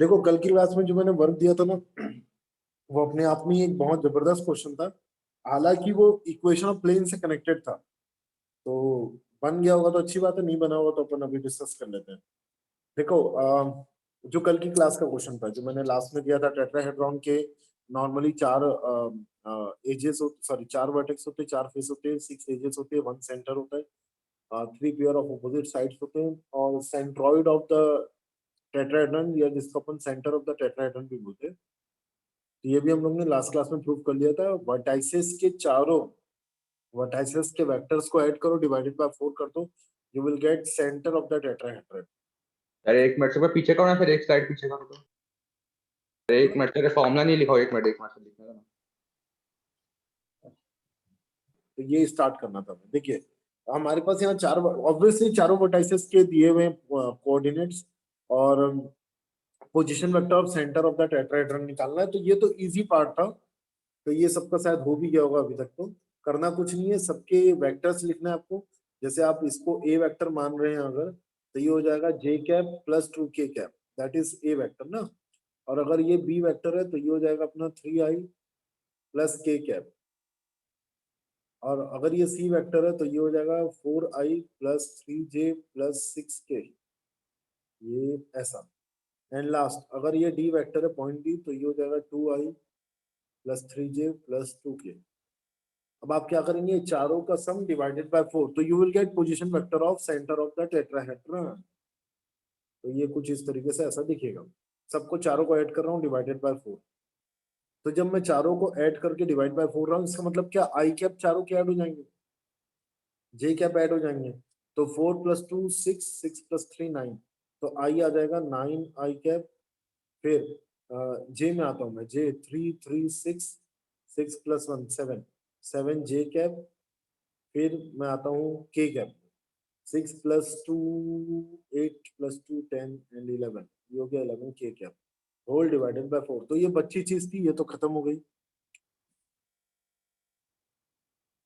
देखो कल की क्लास में जो मैंने वर्क दिया था ना, वो अपने आप में ही एक बहुत जबरदस्त क्वेश्चन था। हालांकि वो इक्वेशन ऑफ प्लेन से कनेक्टेड था, तो बन गया होगा तो अच्छी बात है, नहीं बना होगा तो अपन अभी डिस्कस कर लेते हैं। देखो जो कल की क्लास का क्वेश्चन था जो मैंने लास्ट में दिया था, टेट्राहेड्रॉन के नॉर्मली चार एजेस, सॉरी चार वर्टेक्स होते हैं, चार फेस होते हैं, सिक्स एजेस होते हैं, वन सेंटर होता है, three pair of opposite sides होते हैं, और सेंट्रॉइड ऑफ द टेट्राहेड्रन, या जिसको अपन सेंटर ऑफ द टेट्राहेड्रन भी बोलते हैं। तो ये भी हम लोग ने लास्ट क्लास में प्रूव कर लिया था। वर्टाइसेस के चारों वर्टाइसेस के वेक्टर्स को ऐड करो, डिवाइडेड बाय 4 कर दो, you will gate centre of the tetrahedron. अरे एक मिनट से मैं पीछे करो ना, फिर एक स्लाइड पीछे करो तो। अरे एक मिनट से फॉर्मूला नहीं लिखा, एक मिनट से लिखना था। तो ये स्टार्ट करना था। देखिए हमारे पास यहाँ चार, ऑब्वियसली चारों वर्टाइसेस के दिए हुए कोऑर्डिनेट्स और position vector of centre of the tetrahedron निकालना है। तो ये तो इजी पार्ट था, तो ये सबका शायद हो भी गया होगा अभी तक। तो करना कुछ नहीं है, सबके वेक्टर्स लिखना है आपको। जैसे आप इसको ए वेक्टर मान रहे हैं अगर, तो ये हो जाएगा जे कैप प्लस 2 के cap, that is a vector ना। और अगर ये बी वेक्टर है तो ये हो जाएगा अपना 3i प्लस के कैप। और अगर ये सी वेक्टर है तो ये हो जाएगा 4i plus 3j plus 6k, ये ऐसा। एंड लास्ट अगर ये डी वेक्टर है पॉइंट डी, तो ये हो जाएगा 2i plus 3j plus 2k। अब आप क्या करेंगे, चारों का सम डिवाइडेड बाय 4, तो you will gate position vector of centre of the tetrahedron. तो ये कुछ इस तरीके से ऐसा दिखेगा। सबको चारों को ऐड कर रहा हूँ डिवाइडेड बाय 4। तो जब मैं चारों को ऐड करके डिवाइड बाय 4 रहा हूँ, इसका मतलब क्या, आई कैप चारों के ऐड हो जाएंगे, जे कैप ऐड हो जाएंगे। तो 4 प्लस 2 6, 6 प्लस 3 9, तो आई आ जाएगा 9i कैप। फिर जे में आता हूँ मैं, जे 3 3 6, 6 प्लस 1 7, 7 जे कैप। फिर मैं आता हूँ के कैप, 6 प्लस 2 8 प्लस 2 10 एंड 11, ये हो गया 11 के कैप, होल डिवाइडेड बाय 4। तो ये बच्ची चीज थी, ये तो खत्म हो गई।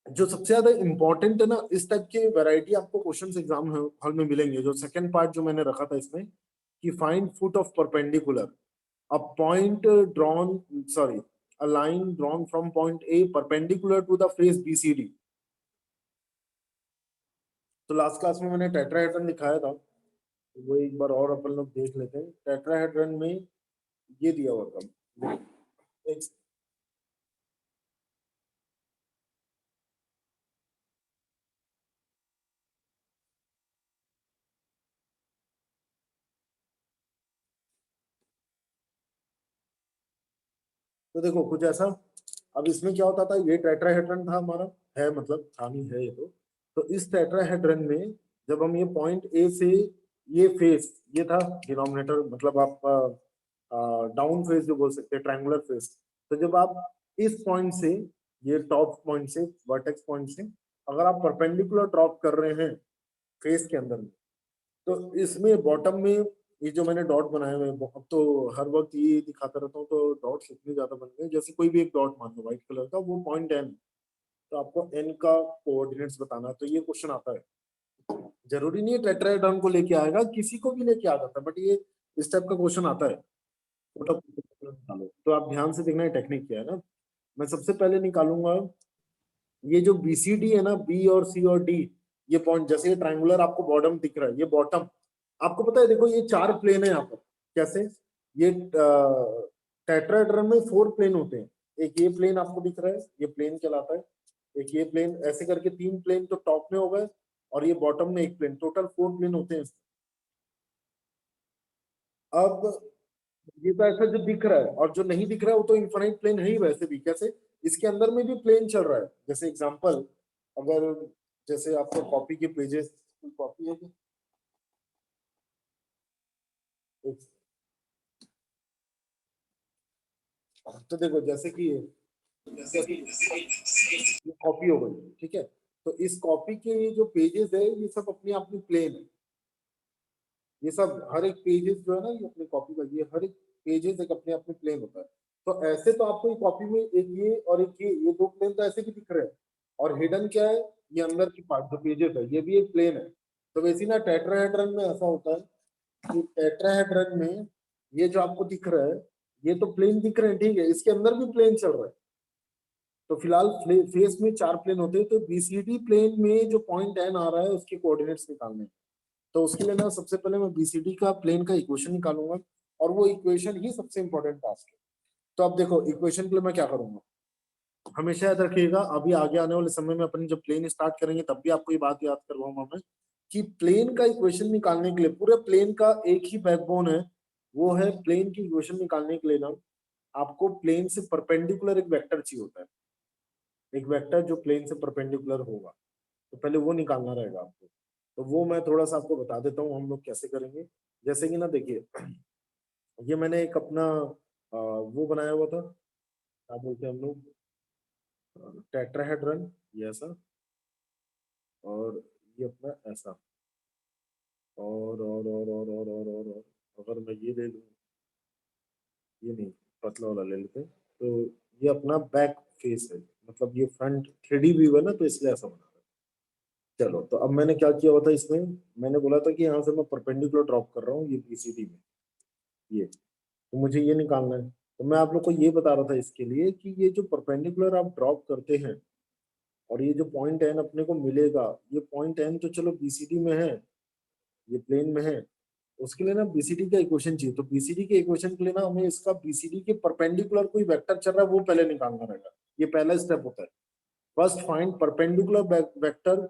जो सबसे ज्यादा इंपॉर्टेंट है ना, इस टाइप के वैरायटी आपको क्वेश्चंस एग्जाम हॉल में मिलेंगे। जो सेकंड पार्ट जो मैंने रखा था इसमें, कि find foot of perpendicular, a point drawn, sorry, a line drawn from point A perpendicular to the face BCD. तो लास्ट क्लास में मैंने टेट्राहेड्रन दिखाया था, तो वो एक बार और अपन लोग देख लेते हैं। टेट्राहेड्रन में ये दिया हुआ था एक, तो देखो कुछ ऐसा। अब इसमें क्या होता था, ये टेट्राहेड्रन था हमारा, है मतलब था नहीं है ये तो इस टेट्राहेड्रन में जब हम ये पॉइंट ए से, ये फेस ये था डिनोमिनेटर, मतलब आप डाउन फेस जो बोल सकते हैं, ट्रायंगुलर फेस। तो जब आप इस पॉइंट से, ये टॉप पॉइंट से, वर्टेक्स पॉइंट से अगर आप परपेंडिकुलर ड्रॉप कर रहे हैं फेस के अंदर में, तो इसमें बॉटम में ये जो मैंने डॉट बनाए हुए हैं, अब तो हर वक्त ये दिखाता रहता हूँ, तो डॉट्स इतने ज्यादा बन गए। जैसे कोई भी एक डॉट मान लो व्हाइट कलर का, वो पॉइंट एन, तो आपको एन का कोऑर्डिनेट्स बताना है। तो ये क्वेश्चन आता है, जरूरी नहीं है टेट्राहेड्रन को लेके आएगा, किसी को भी लेके आ जाता है, बट ये इस टाइप का क्वेश्चन आता है। छोटा निकालो, तो आप ध्यान से देखना है टेक्निक क्या है ना। मैं सबसे पहले निकालूंगा ये जो बीसीडी है ना, बी और सी और डी, ये पॉइंट, जैसे ये ट्रायंगुलर आपको बॉटम दिख रहा है, ये बॉटम आपको पता है। देखो ये चार प्लेन है यहाँ पर, कैसे, ये टेट्राहेड्रन में 4 प्लेन होते हैं। एक ये प्लेन आपको दिख रहा है, ये प्लेन कहलाता है। एक ये प्लेन, ऐसे करके 3 प्लेन तो टॉप में हो गए, और ये बॉटम में एक प्लेन, टोटल 4 प्लेन होते हैं। अब ये तो ऐसा जो दिख रहा है, और जो नहीं दिख रहा है वो तो इनफाइनाइट प्लेन है ही वैसे भी। कैसे, इसके अंदर में भी प्लेन चल रहा है। जैसे एग्जांपल, अगर जैसे आपको कॉपी के पेजेस, कॉपी है क्या? तो देखो जैसे कि ये कॉपी हो गई, ठीक है। तो इस कॉपी के ये जो पेजेस है, ये सब अपने आप में प्लेन है। ये सब हर एक पेजेस जो है ना, ये अपने कॉपी का, ये हर एक पेजेस एक अपने आप में प्लेन होता है। तो ऐसे तो आपको कॉपी में एक ये और एक ये दो प्लेन तो ऐसे भी दिख रहे हैं। और हिडन क्या है, ये अंदर की पार्ट जो पेजेस है, ये भी एक प्लेन है। तो वैसे ना टेट्राहेड्रन में ऐसा होता है कि टेट्राहेड्रन में ये जो आपको दिख रहा है ये तो प्लेन दिख रहे हैं, ठीक है, इसके अंदर भी प्लेन चल रहा है। तो फिलहाल फेस में 4 प्लेन होते हैं, तो बीसीडी प्लेन में जो पॉइंट एन आ रहा है उसके कोऑर्डिनेट्स निकालने हैं। तो उसके लिए ना सबसे पहले मैं बीसीडी का प्लेन का इक्वेशन निकालूंगा, और वो इक्वेशन ही सबसे इंपॉर्टेंट टास्क है। तो अब देखो इक्वेशन के लिए मैं क्या करूंगा, हमेशा याद रखिएगा, अभी आगे आने वाले समय में अपन जब प्लेन स्टार्ट करेंगे तब भी आपको ये बात याद करवाऊंगा मैं, कि प्लेन का इक्वेशन निकालने के लिए पूरे प्लेन का एक ही बैकबोन है, वो है प्लेन की इक्वेशन निकालने के लिए ना आपको प्लेन से परपेंडिकुलर एक वेक्टर चाहिए होता है, एक वेक्टर जो प्लेन से परपेंडिकुलर होगा, तो पहले वो निकालना रहेगा आपको। तो वो मैं थोड़ा सा आपको बता देता हूँ हम लोग कैसे करेंगे। जैसे कि ना देखिए, ये मैंने एक अपना वो बनाया हुआ था, क्या बोलते हैं हम लोग, टेट्राहेड्रन, ये ऐसा, और ये अपना ऐसा, और अगर मैं ये ले लूँ, ये नहीं, पतला वाला ले लेते हैं, तो ये अपना बैक फेस है, मतलब ये फ्रंट 3D व्यू है ना, तो इसलिए ऐसा बना रहा है। चलो, तो अब मैंने क्या किया हुआ था इसमें, मैंने बोला था कि यहाँ से मैं परपेंडिकुलर ड्रॉप कर रहा हूँ ये बीसीडी में, ये, तो मुझे ये निकालना है। तो मैं आप लोग को ये बता रहा था इसके लिए कि ये जो परपेंडिकुलर आप ड्रॉप करते हैं और ये जो पॉइंट एन अपने को मिलेगा, ये पॉइंट एन तो चलो बीसीडी में है, ये प्लेन में है, उसके लिए ना बीसीडी का इक्वेशन चाहिए। तो बीसीडी के इक्वेशन के लिए ना हमें इसका बीसीडी के परपेंडिकुलर कोई वेक्टर चल रहा है वो पहले निकालना रहेगा, ये पहला स्टेप होता है। First find perpendicular vector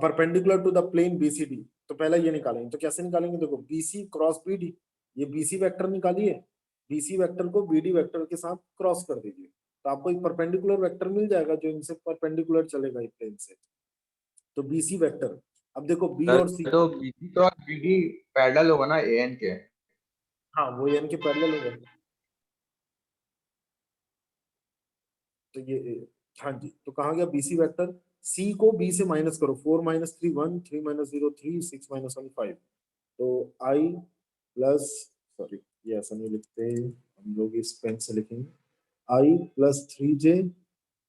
perpendicular to the plane BCD, तो पहला ये निकालेंगे। तो कैसे निकालेंगे, देखो बीसी क्रॉस बीडी, ये बीसी वेक्टर निकालिए, बीसी वेक्टर को बीडी वेक्टर के साथ क्रॉस कर दीजिए, तो आपको एक परपेंडिकुलर वेक्टर मिल जाएगा जो इनसे परपेंडिकुलर चलेगा एक प्लेन से, तो बीसी वेक्टर। अब देखो बी सर और सी, तो बीसी क्रॉस बीडी पैरेलल होगा ना एएन के? हाँ वो एन के पैरेलल होगा, तो ये हाँ जी, तो कहा गया बीसी वेक्टर, सी को बी से माइनस करो, 4 - 3 1, 3 - 0 3, 6 - 1 5, तो आई प्लस, सॉरी ये ऐसा नहीं लिखते, हम लोग इस पेन से लिखेंगे, आई प्लस 3j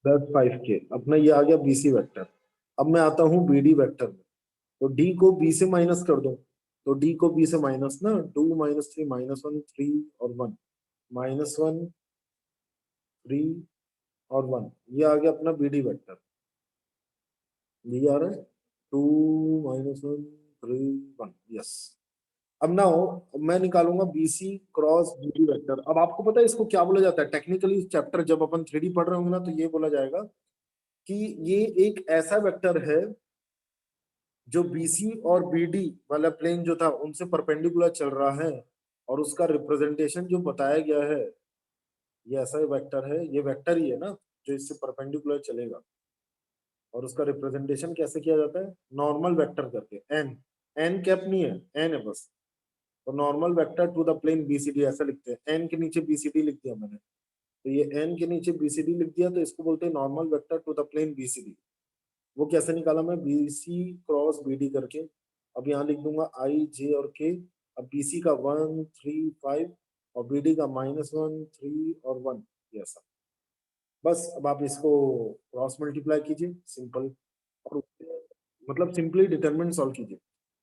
प्लस 5k, अपना ये आ गया बीसी वेक्टर। अब मैं आता हूँ बीडी वेक्टर में, तो डी को बी से माइनस कर दो, तो डी को बी से माइनस ना, 2 - 3 -1 3 और 1, -1 3 और 1, ये आ गया अपना बीडी वेक्टर, ये आ रहा है 2 -1 3 1, यस। अब ना हो, मैं निकालूंगा बीसी क्रॉस बीडी वेक्टर। अब आपको पता है इसको क्या बोला जाता है टेक्निकली, इस चैप्टर जब अपन 3D पढ़ रहे होंगे ना, तो ये बोला जाएगा कि ये एक ऐसा वेक्टर है जो बीसी और बीडी वाला प्लेन जो था उनसे परपेंडिकुलर चल रहा है, और उसका रिप्रेजेंटेशन जो बताया गया है, ये ऐसा वेक्टर है, ये वेक्टर ही है ना जो इससे परपेंडिकुलर चलेगा, और उसका रिप्रेजेंटेशन कैसे किया जाता है, नॉर्मल वेक्टर करके, एन, एन कैप नहीं है, एन है बस, तो normal vector to the plane BCD ऐसा लिखते हैं, एन के नीचे बीसीडी लिख दिया मैंने, तो ये एन के नीचे बीसीडी लिख दिया, तो इसको बोलते हैं normal vector to the plane BCD. वो कैसे निकाला मैं, बीसी क्रॉस बीडी करके, अब यहाँ लिख दूंगा आई जे और के, अब बीसी का 1 3 5 और बीडी का -1 3 और 1, ये ऐसा। बस अब आप इसको क्रॉस मल्टीप्लाई कीजिए, सिंपल, और मतलब सिंपली डिटरमिनेंट सॉल्व कीजिए।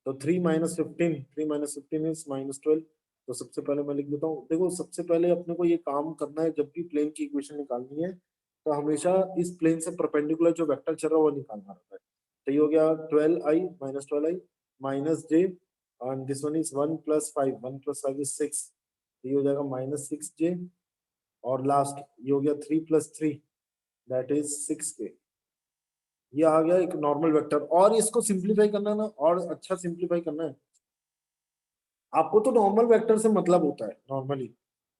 तो 3 - 15, 3 - 15 इज -12। तो सबसे पहले मैं लिख देता हूँ, देखो सबसे पहले अपने को ये काम करना है, जब भी प्लेन की इक्वेशन निकालनी है तो हमेशा इस प्लेन से परपेंडिकुलर जो वेक्टर चल रहा है वो निकालना रहता है। तो ये हो गया 12i -12i -j, and this one is 1 + 5, 1 + 5 is 6, तो ये हो जाएगा -6j, और लास्ट ये हो गया 3 + 3 दैट इज 6k। ये आ गया एक नॉर्मल वेक्टर, और इसको सिंप्लीफाई करना है ना, और अच्छा सिंप्लीफाई करना है आपको, तो नॉर्मल वेक्टर से मतलब होता है नॉर्मली,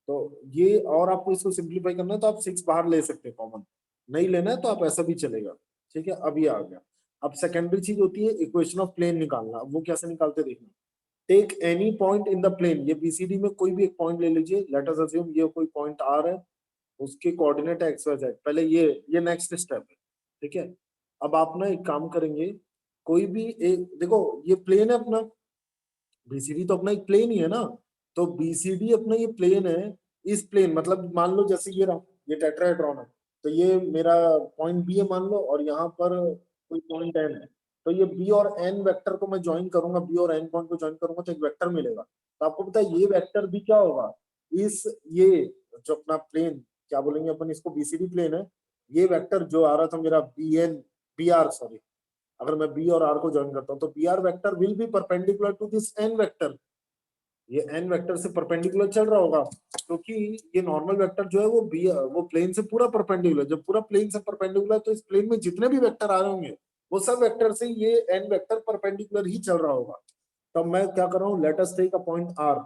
तो ये, और आपको इसको सिंप्लीफाई करना है तो आप 6 बाहर ले सकते हैं कॉमन, नहीं लेना है तो आप ऐसा भी चलेगा, ठीक है। अब ये आ गया, अब सेकेंडरी चीज होती है इक्वेशन ऑफ प्लेन निकालना। अब वो कैसे निकालते हैं देखना, take any point in the plane, ये बीसीडी में कोई भी एक पॉइंट ले लीजिए, लेट अस अज्यूम ये कोई पॉइंट आर है, उसके कोऑर्डिनेट है एक्स वाई जेड, पहले ये नेक्स्ट स्टेप है, ठीक है। अब आप ना एक काम करेंगे, कोई भी एक, देखो ये प्लेन है अपना, बीसीडी तो अपना एक प्लेन ही है ना, तो बीसीडी अपना ये प्लेन है, इस प्लेन मतलब मान लो जैसे ये रहा, ये टेट्राहेड्रॉन है, तो ये मेरा पॉइंट बी है मान लो, और यहाँ पर कोई पॉइंट एन है, तो ये बी और एन वेक्टर को मैं ज्वाइन करूंगा, बी और एन पॉइंट को ज्वाइन करूंगा तो एक वेक्टर मिलेगा। तो आपको पता है ये वेक्टर भी क्या होगा, इस ये जो अपना प्लेन क्या बोलेंगे अपन इसको, बीसीडी प्लेन है, ये वेक्टर जो आ रहा था मेरा बी आर सॉरी, अगर मैं बी और आर को ज्वाइन करता हूँ तो B R vector will be perpendicular to this N vector, ये एन वेक्टर से परपेंडिकुलर चल रहा होगा, क्योंकि ये नॉर्मल वेक्टर जो है वो प्लेन से पूरा परपेंडिकुलर, जब पूरा प्लेन से परपेंडिकुलर तो इस प्लेन में जितने भी वेक्टर आ रहे होंगे वो सब वेक्टर से ये एन वेक्टर परपेंडिकुलर ही चल रहा होगा। तो मैं क्या कर रहा हूँ, let us take a point R,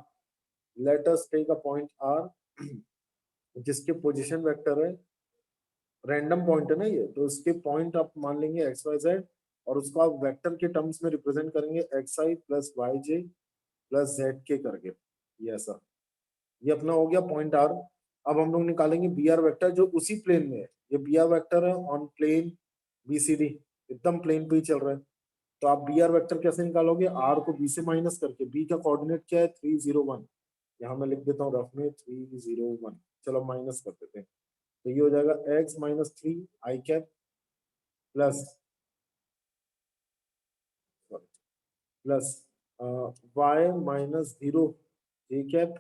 let us take a point R जिसके पोजीशन वेक्टर है, रैंडम पॉइंट है ना ये, तो इसके पॉइंट आप मान लेंगे एक्स वाई जेड और उसको आप वेक्टर के टर्म्स में रिप्रेजेंट करेंगे एक्स आई प्लस वाई जे प्लस जेड के करके, ये ऐसा, ये अपना हो गया पॉइंट आर। अब हम लोग निकालेंगे बी आर वेक्टर जो उसी प्लेन में है, ये बी आर वेक्टर है ऑन प्लेन बीसीडी, एकदम प्लेन पे ही चल रहा है। तो आप बी आर वेक्टर कैसे निकालोगे, आर को बी से माइनस करके, बी का कोऑर्डिनेट क्या है 301, यहाँ मैं लिख देता हूँ रफ में 301, चलो माइनस कर देते हैं, तो ये हो जाएगा X minus 3 I cap plus plus Y minus 0 J cap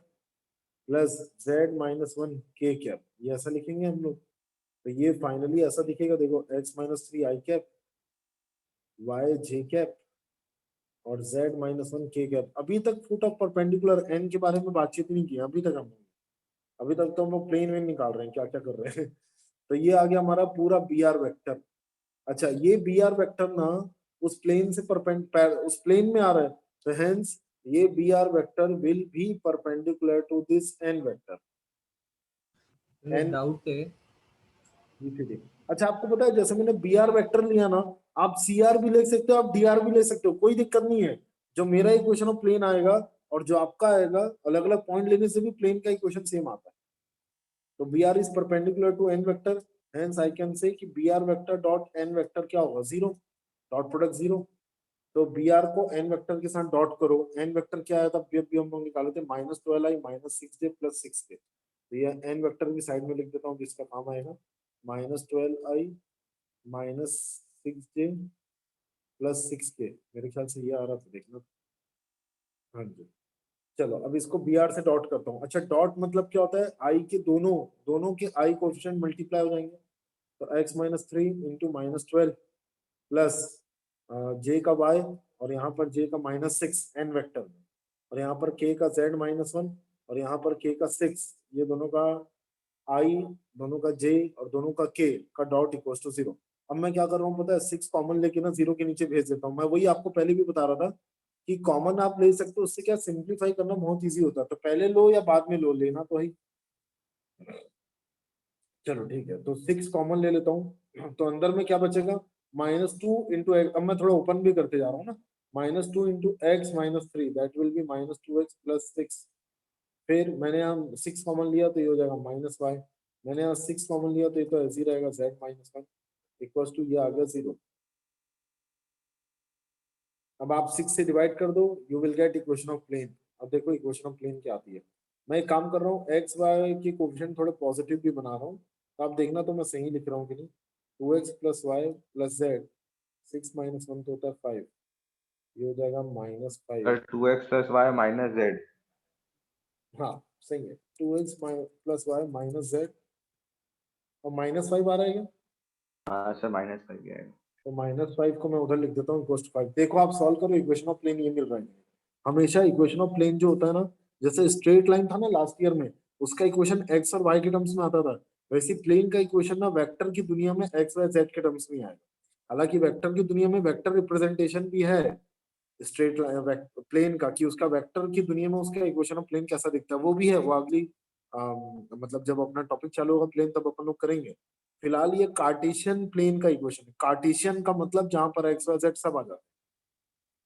plus Z minus 1 K cap, ये ऐसा लिखेंगे हम लोग। तो ये फाइनली ऐसा दिखेगा, देखो x minus 3 I cap, Y J cap और जेड माइनस 1 के कैप। अभी तक फुट ऑफ परपेंडिकुलर एन के बारे में बातचीत नहीं की अभी तक हम लोग, अभी तक तो हम लोग प्लेन में निकाल रहे हैं क्या क्या कर रहे हैं। तो ये आ गया हमारा पूरा बी आर वेक्टर। अच्छा ये बी आर वेक्टर ना उस प्लेन से उस प्लेन में आ रहा है, तो हेंस ये B R vector will be perpendicular to this N vector, any doubt है। बीसीडी। अच्छा आपको पता है जैसे मैंने बी आर वेक्टर लिया ना, आप सी आर भी ले सकते हो, आप डी आर भी ले सकते हो, कोई दिक्कत नहीं है। जो मेरा इक्वेशन ऑफ प्लेन आएगा और जो आपका आएगा, अलग अलग पॉइंट लेने से भी प्लेन का इक्वेशन सेम आता है। तो B R is perpendicular to N vector, hence I can say कि B R vector dot N vector क्या होगा, जीरो, डॉट प्रोडक्ट जीरो। तो बी आर को एन वेक्टर के साथ डॉट करो, एन वेक्टर क्या आया था भी हम लोग निकाले थे माइनस 12 आई माइनस 6 जे प्लस 6 के, तो ये एन वेक्टर की साइड में लिख देता हूँ जिसका काम आएगा माइनस 12 आई माइनस 6 जे प्लस 6 के, मेरे ख्याल से ये आ रहा था देखना, हाँ जी। चलो अब इसको बी आर से डॉट करता हूँ। अच्छा डॉट मतलब क्या होता है, आई के दोनों दोनों के आई कोएफिशिएंट मल्टीप्लाई हो जाएंगे, तो X minus 3 into minus 12 plus J का वाई और यहाँ पर जे का माइनस 6 एन वेक्टर में, और यहाँ पर के का जेड माइनस 1 और यहाँ पर के का 6, ये दोनों का आई, दोनों का जे और दोनों का के का डॉट इक्वल टू 0। अब मैं क्या कर रहा हूँ पता है, 6 कॉमन लेके ना 0 के नीचे भेज देता हूँ। मैं वही आपको पहले भी बता रहा था कि कॉमन आप ले सकते हो, उससे क्या सिंप्लीफाई करना बहुत इजी होता है, तो पहले लो या बाद में लो, लेना तो ही। चलो ठीक है, तो 6 कॉमन ले लेता हूँ, तो अंदर में क्या बचेगा -2 × अब मैं थोड़ा ओपन भी करते जा रहा हूँ ना, -2 × x minus 3 that will be -2x plus 6। फिर मैंने यहाँ 6 कॉमन लिया तो ये हो जाएगा -y, मैंने यहाँ 6 कॉमन लिया तो ये तो ऐसे ही रहेगा z माइनस 1 इक्वल्स टू ये आ गया 0। अब आप 6 से डिवाइड कर दो, you will get equation of plane. अब देखो इक्वेशन ऑफ प्लेन क्या आती है, मैं एक काम कर रहा हूँ एक्स वाई के कोएफिशिएंट थोड़े पॉजिटिव भी बना रहा हूँ, तो आप देखना तो मैं सही लिख रहा हूँ कि नहीं। 2x plus Y plus Z, 6 minus 1 तो होता है 5, ये हो जाएगा -5। Sir 2x plus Y minus Z, हाँ सही है, 2x plus Y minus Z और -5 आ रहा है क्या? हाँ सर -5 है। तो -5 को मैं उधर लिख देता हूँ इक्वल टू 5। देखो आप सॉल्व करो, इक्वेशन ऑफ प्लेन ये मिल रहा है। हमेशा इक्वेशन ऑफ प्लेन जो होता है ना, जैसे स्ट्रेट लाइन था ना लास्ट ईयर में, उसका इक्वेशन एक्स और वाई के टर्म्स में आता था, वैसे प्लेन का इक्वेशन ना वेक्टर की दुनिया में एक्स वाई जेड के टर्म्स में आएगा। हालांकि वेक्टर की दुनिया में वेक्टर रिप्रेजेंटेशन भी है स्ट्रेट प्लेन का, कि उसका वेक्टर की दुनिया में उसका इक्वेशन ऑफ प्लेन कैसा दिखता है वो भी है, वो अगली मतलब जब अपना टॉपिक चालू होगा प्लेन तब अपन लोग करेंगे। फिलहाल ये कार्टेशियन प्लेन का इक्वेशन है, कार्टेशियन का मतलब जहां पर एक्स वाई जेड सब आ जाता है।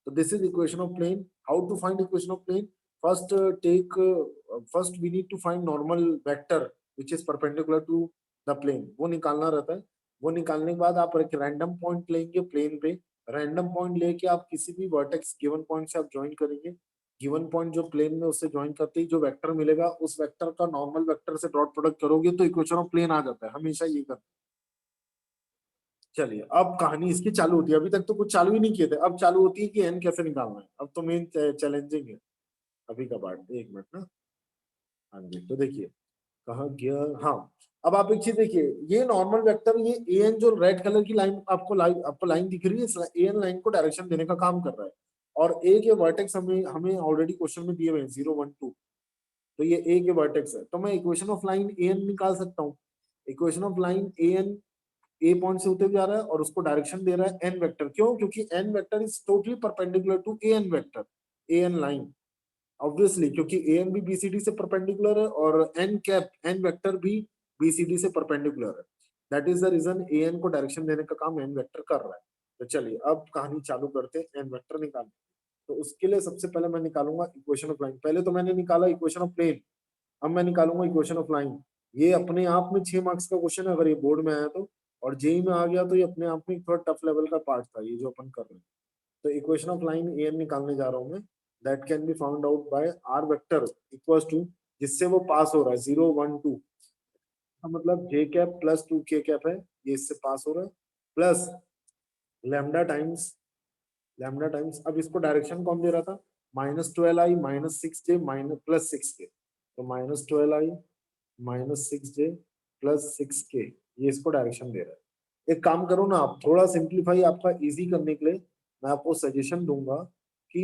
So this is equation of plane. How to find equation of plane? First, first we need to find normal vector which is perpendicular to the plane. वो निकालना रहता है। वो निकालने के बाद आप एक रैंडम पॉइंट लेंगे प्लेन पे, रैंडम पॉइंट लेके आप किसी भी वर्टेक्स गिवन पॉइंट से आप ज्वाइन करेंगे। गिवन पॉइंट जो प्लेन में उससे ज्वाइन करते ही जो वेक्टर मिलेगा उस वेक्टर का नॉर्मल वेक्टर से डॉट प्रोडक्ट करोगे तो इक्वेशन ऑफ प्लेन आ जाता है, हमेशा ये करते हैं। चलिए अब कहानी इसकी चालू होती है, अभी तक तो कुछ चालू ही नहीं किए थे, अब चालू होती है कि एन कैसे निकालना है, अब तो मेन चैलेंजिंग है। अभी का पार्ट, एक मिनट ना। हाँ जी, तो देखिए कहाँ गया, हाँ। अब आप एक चीज देखिए, ये नॉर्मल वेक्टर, ये ए एन जो रेड कलर की लाइन आपको लाइन दिख रही है, ए एन लाइन को डायरेक्शन देने का काम कर रहा है। और ए के वर्टेक्स हमें हमें ऑलरेडी क्वेश्चन में दिए हुए हैं 0 1 2। तो ये ए के वर्टेक्स है, तो मैं equation of line A N निकाल सकता हूँ। Equation of line A N, A point से होते हुए जा रहा है और उसको डायरेक्शन दे रहा है एन वेक्टर। क्यों? क्योंकि N vector is totally perpendicular to A N vector, A N line. Obviously क्योंकि ए एन भी बीसीडी से परपेंडिकुलर है और एन कैप, एन वेक्टर भी बीसीडी से परपेंडिकुलर है। That is the reason A N को डायरेक्शन देने का काम एन वेक्टर कर रहा है। तो चलिए अब कहानी चालू करते हैं, एन वेक्टर निकालने। तो उसके लिए सबसे पहले मैं निकालूंगा इक्वेशन ऑफ लाइन। पहले तो मैंने निकाला इक्वेशन ऑफ प्लेन, अब मैं निकालूंगा इक्वेशन ऑफ लाइन। ये अपने आप में 6 मार्क्स का क्वेश्चन है अगर ये बोर्ड में आया तो, और जेई में आ गया तो ये अपने आप में थोड़ा टफ लेवल का पार्ट था ये जो अपन कर रहे हैं। तो equation of line A N निकालने जा रहा हूं मैं। That can be found out by R vector equals to, जिससे वो पास हो रहा है 0 1 2, मतलब जे कैप प्लस 2 के कैप है, ये इससे पास हो रहा है, plus lambda times, lambda times, अब इसको डायरेक्शन कौन दे रहा था, -12i -6j +6k। तो -12i -6j +6k, ये इसको डायरेक्शन दे रहा है। एक काम करो ना आप, थोड़ा सिंप्लीफाई आपका इजी करने के लिए मैं आपको सजेशन दूंगा कि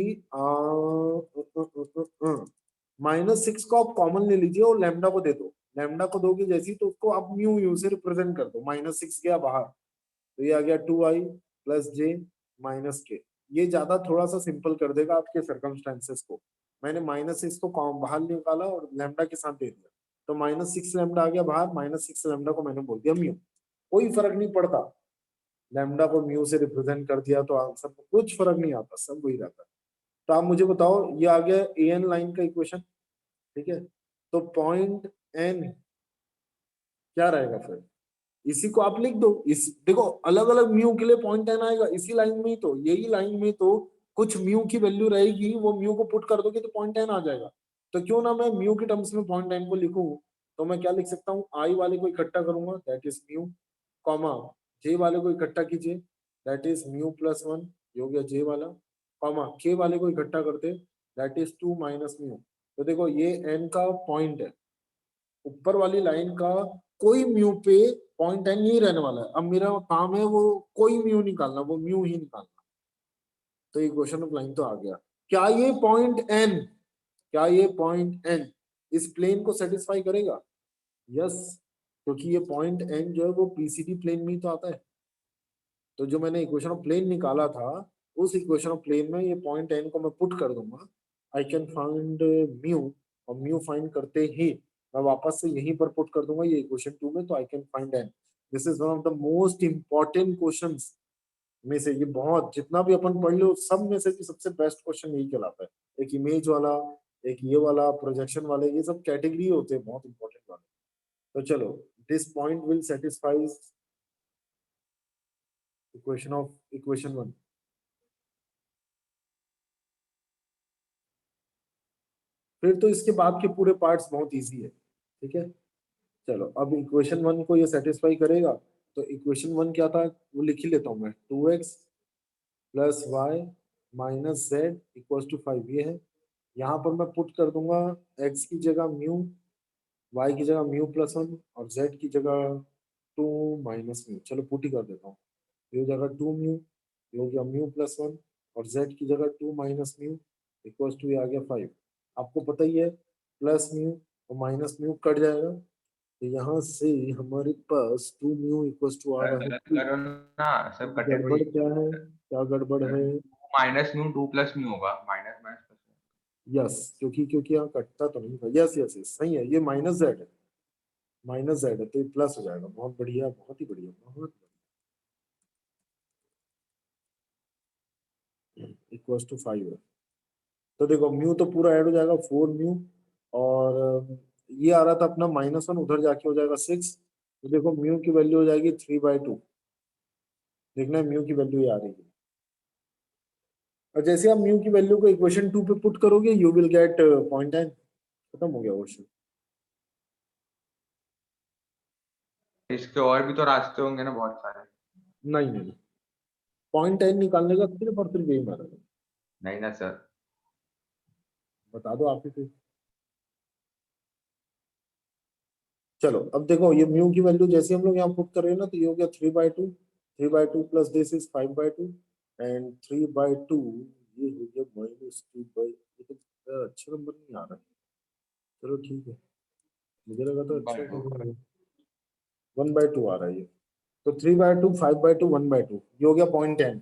-6 को आप कॉमन ले लीजिए और लैम्डा को दे दो। लैम्डा को दोगे जैसी तो उसको आप म्यू यू से रिप्रेजेंट कर दो। -6 गया बाहर, तो ये आ गया 2i + j -k। ये ज्यादा थोड़ा सा सिंपल कर देगा आपके सर्कमस्टेंसेस को। मैंने -6 को बाहर निकाला और लैम्डा के साथ दे दिया, तो -6 लैम्डा आ गया बाहर, -6 लैम्डा को मैंने बोल दिया म्यू। कोई फर्क नहीं पड़ता, लैम्डा को म्यू से रिप्रेजेंट कर दिया तो आंसर में कुछ फर्क नहीं आता, सब वही रहता है। तो आप मुझे बताओ, ये आ गया ए एन लाइन का इक्वेशन, ठीक है। तो पॉइंट एन क्या रहेगा फिर, इसी को आप लिख दो। इस देखो अलग अलग म्यू के लिए पॉइंट एन आएगा, इसी लाइन में ही तो, यही लाइन में तो कुछ म्यू की वैल्यू रहेगी, वो म्यू को पुट कर दोगे तो पॉइंट एन आ जाएगा। तो क्यों ना मैं म्यू के टर्म्स में पॉइंट एन को लिखूं। तो मैं क्या लिख सकता हूँ, आई वाले को इकट्ठा करूंगा दैट इज म्यू, कॉमा जे वाले को इकट्ठा कीजिए दैट इज म्यू +1, ये हो गया जे वाला, कॉमा के वाले को इकट्ठा करते दैट इज 2 - म्यू। तो देखो ये एन का पॉइंट है, ऊपर वाली लाइन का कोई म्यू पे पॉइंट एन नहीं रहने वाला है। अब मेरा काम है वो कोई म्यू निकालना, वो म्यू ही निकालना। तो इक्वेशन ऑफ लाइन तो आ गया। क्या ये पॉइंट एन, क्या ये पॉइंट एन इस प्लेन को सेटिस्फाई करेगा? यस, क्योंकि ये पॉइंट एन जो है वो पीसीडी प्लेन में ही तो आता है। तो जो मैंने इक्वेशन ऑफ प्लेन निकाला था, उस इक्वेशन ऑफ प्लेन में ये पॉइंट एन को मैं पुट कर दूंगा। आई कैन फाइंड म्यू, और म्यू फाइंड करते ही मैं वापस से यहीं पर पुट कर दूंगा ये इक्वेशन 2 में, तो I can find N. This is one of the most important questions में से, ये बहुत जितना भी अपन पढ़ लो सब में से सबसे बेस्ट क्वेश्चन यही कहलाता है। एक इमेज वाला, एक ये वाला प्रोजेक्शन वाले, ये सब कैटेगरी होते हैं बहुत इंपॉर्टेंट वाले। तो चलो, this point will satisfies equation 1। फिर तो इसके बाद के पूरे पार्ट्स बहुत इजी है, ठीक है। चलो अब इक्वेशन 1 को ये सेटिस्फाई करेगा, तो इक्वेशन 1 क्या था वो लिख ही लेता हूं मैं, 2x + y - z = 5, ये है। यहाँ पर मैं पुट कर दूंगा x की जगह म्यू, y की जगह म्यू +1 और z की जगह 2 - म्यू। चलो पुट ही कर देता हूँ, ये हो जाएगा 2 म्यू, ये हो गया म्यू +1 और z की जगह 2 - म्यू = ये आ गया 5। आपको पता ही है प्लस म्यू और माइनस म्यू कट जाएगा, तो यहाँ से हमारे पास 2 म्यू = आ रहा है 2। करो ना, सब कटे गड़बड़ हुए क्या है, क्या गड़बड़ है? -म्यू 2 + म्यू होगा, माइनस माइनस प्लस। यस, क्योंकि क्योंकि यहाँ कटता तो नहीं था। यस यस यस, सही है, ये -z है, -z है तो ये प्लस हो जाएगा। बहुत बढ़िया, बहुत ही बढ़िया, बहुत =5 है। तो देखो म्यू तो पूरा ऐड हो जाएगा 4 म्यू, और ये आ रहा था अपना -1, उधर जाके हो जाएगा 6। तो देखो म्यू की वैल्यू हो जाएगी 3/2। देखना म्यू की वैल्यू ये आ रही है, और जैसे आप म्यू की वैल्यू को इक्वेशन 2 पे पुट करोगे you will get point N. खत्म हो गया क्वेश्चन। इसके और भी तो रास्ते होंगे ना बहुत सारे। नहीं नहीं, पॉइंट एन निकालने का सिर्फ और सिर्फ यही मारा है। नहीं ना सर, बता दो आप ही फिर। चलो अब देखो ये म्यू की वैल्यू जैसे हम लोग यहाँ पुट कर रहे हैं ना, तो ये हो गया 3/2 प्लस दिस इज 5/2 एंड 3/2 ये हो गया -2/, ये तो अच्छा नंबर नहीं आ रहा है। चलो ठीक है, मुझे लगा तो अच्छा 1/2 आ रहा है ये। तो 3/2 5/2 1/2 ये हो गया 0.10।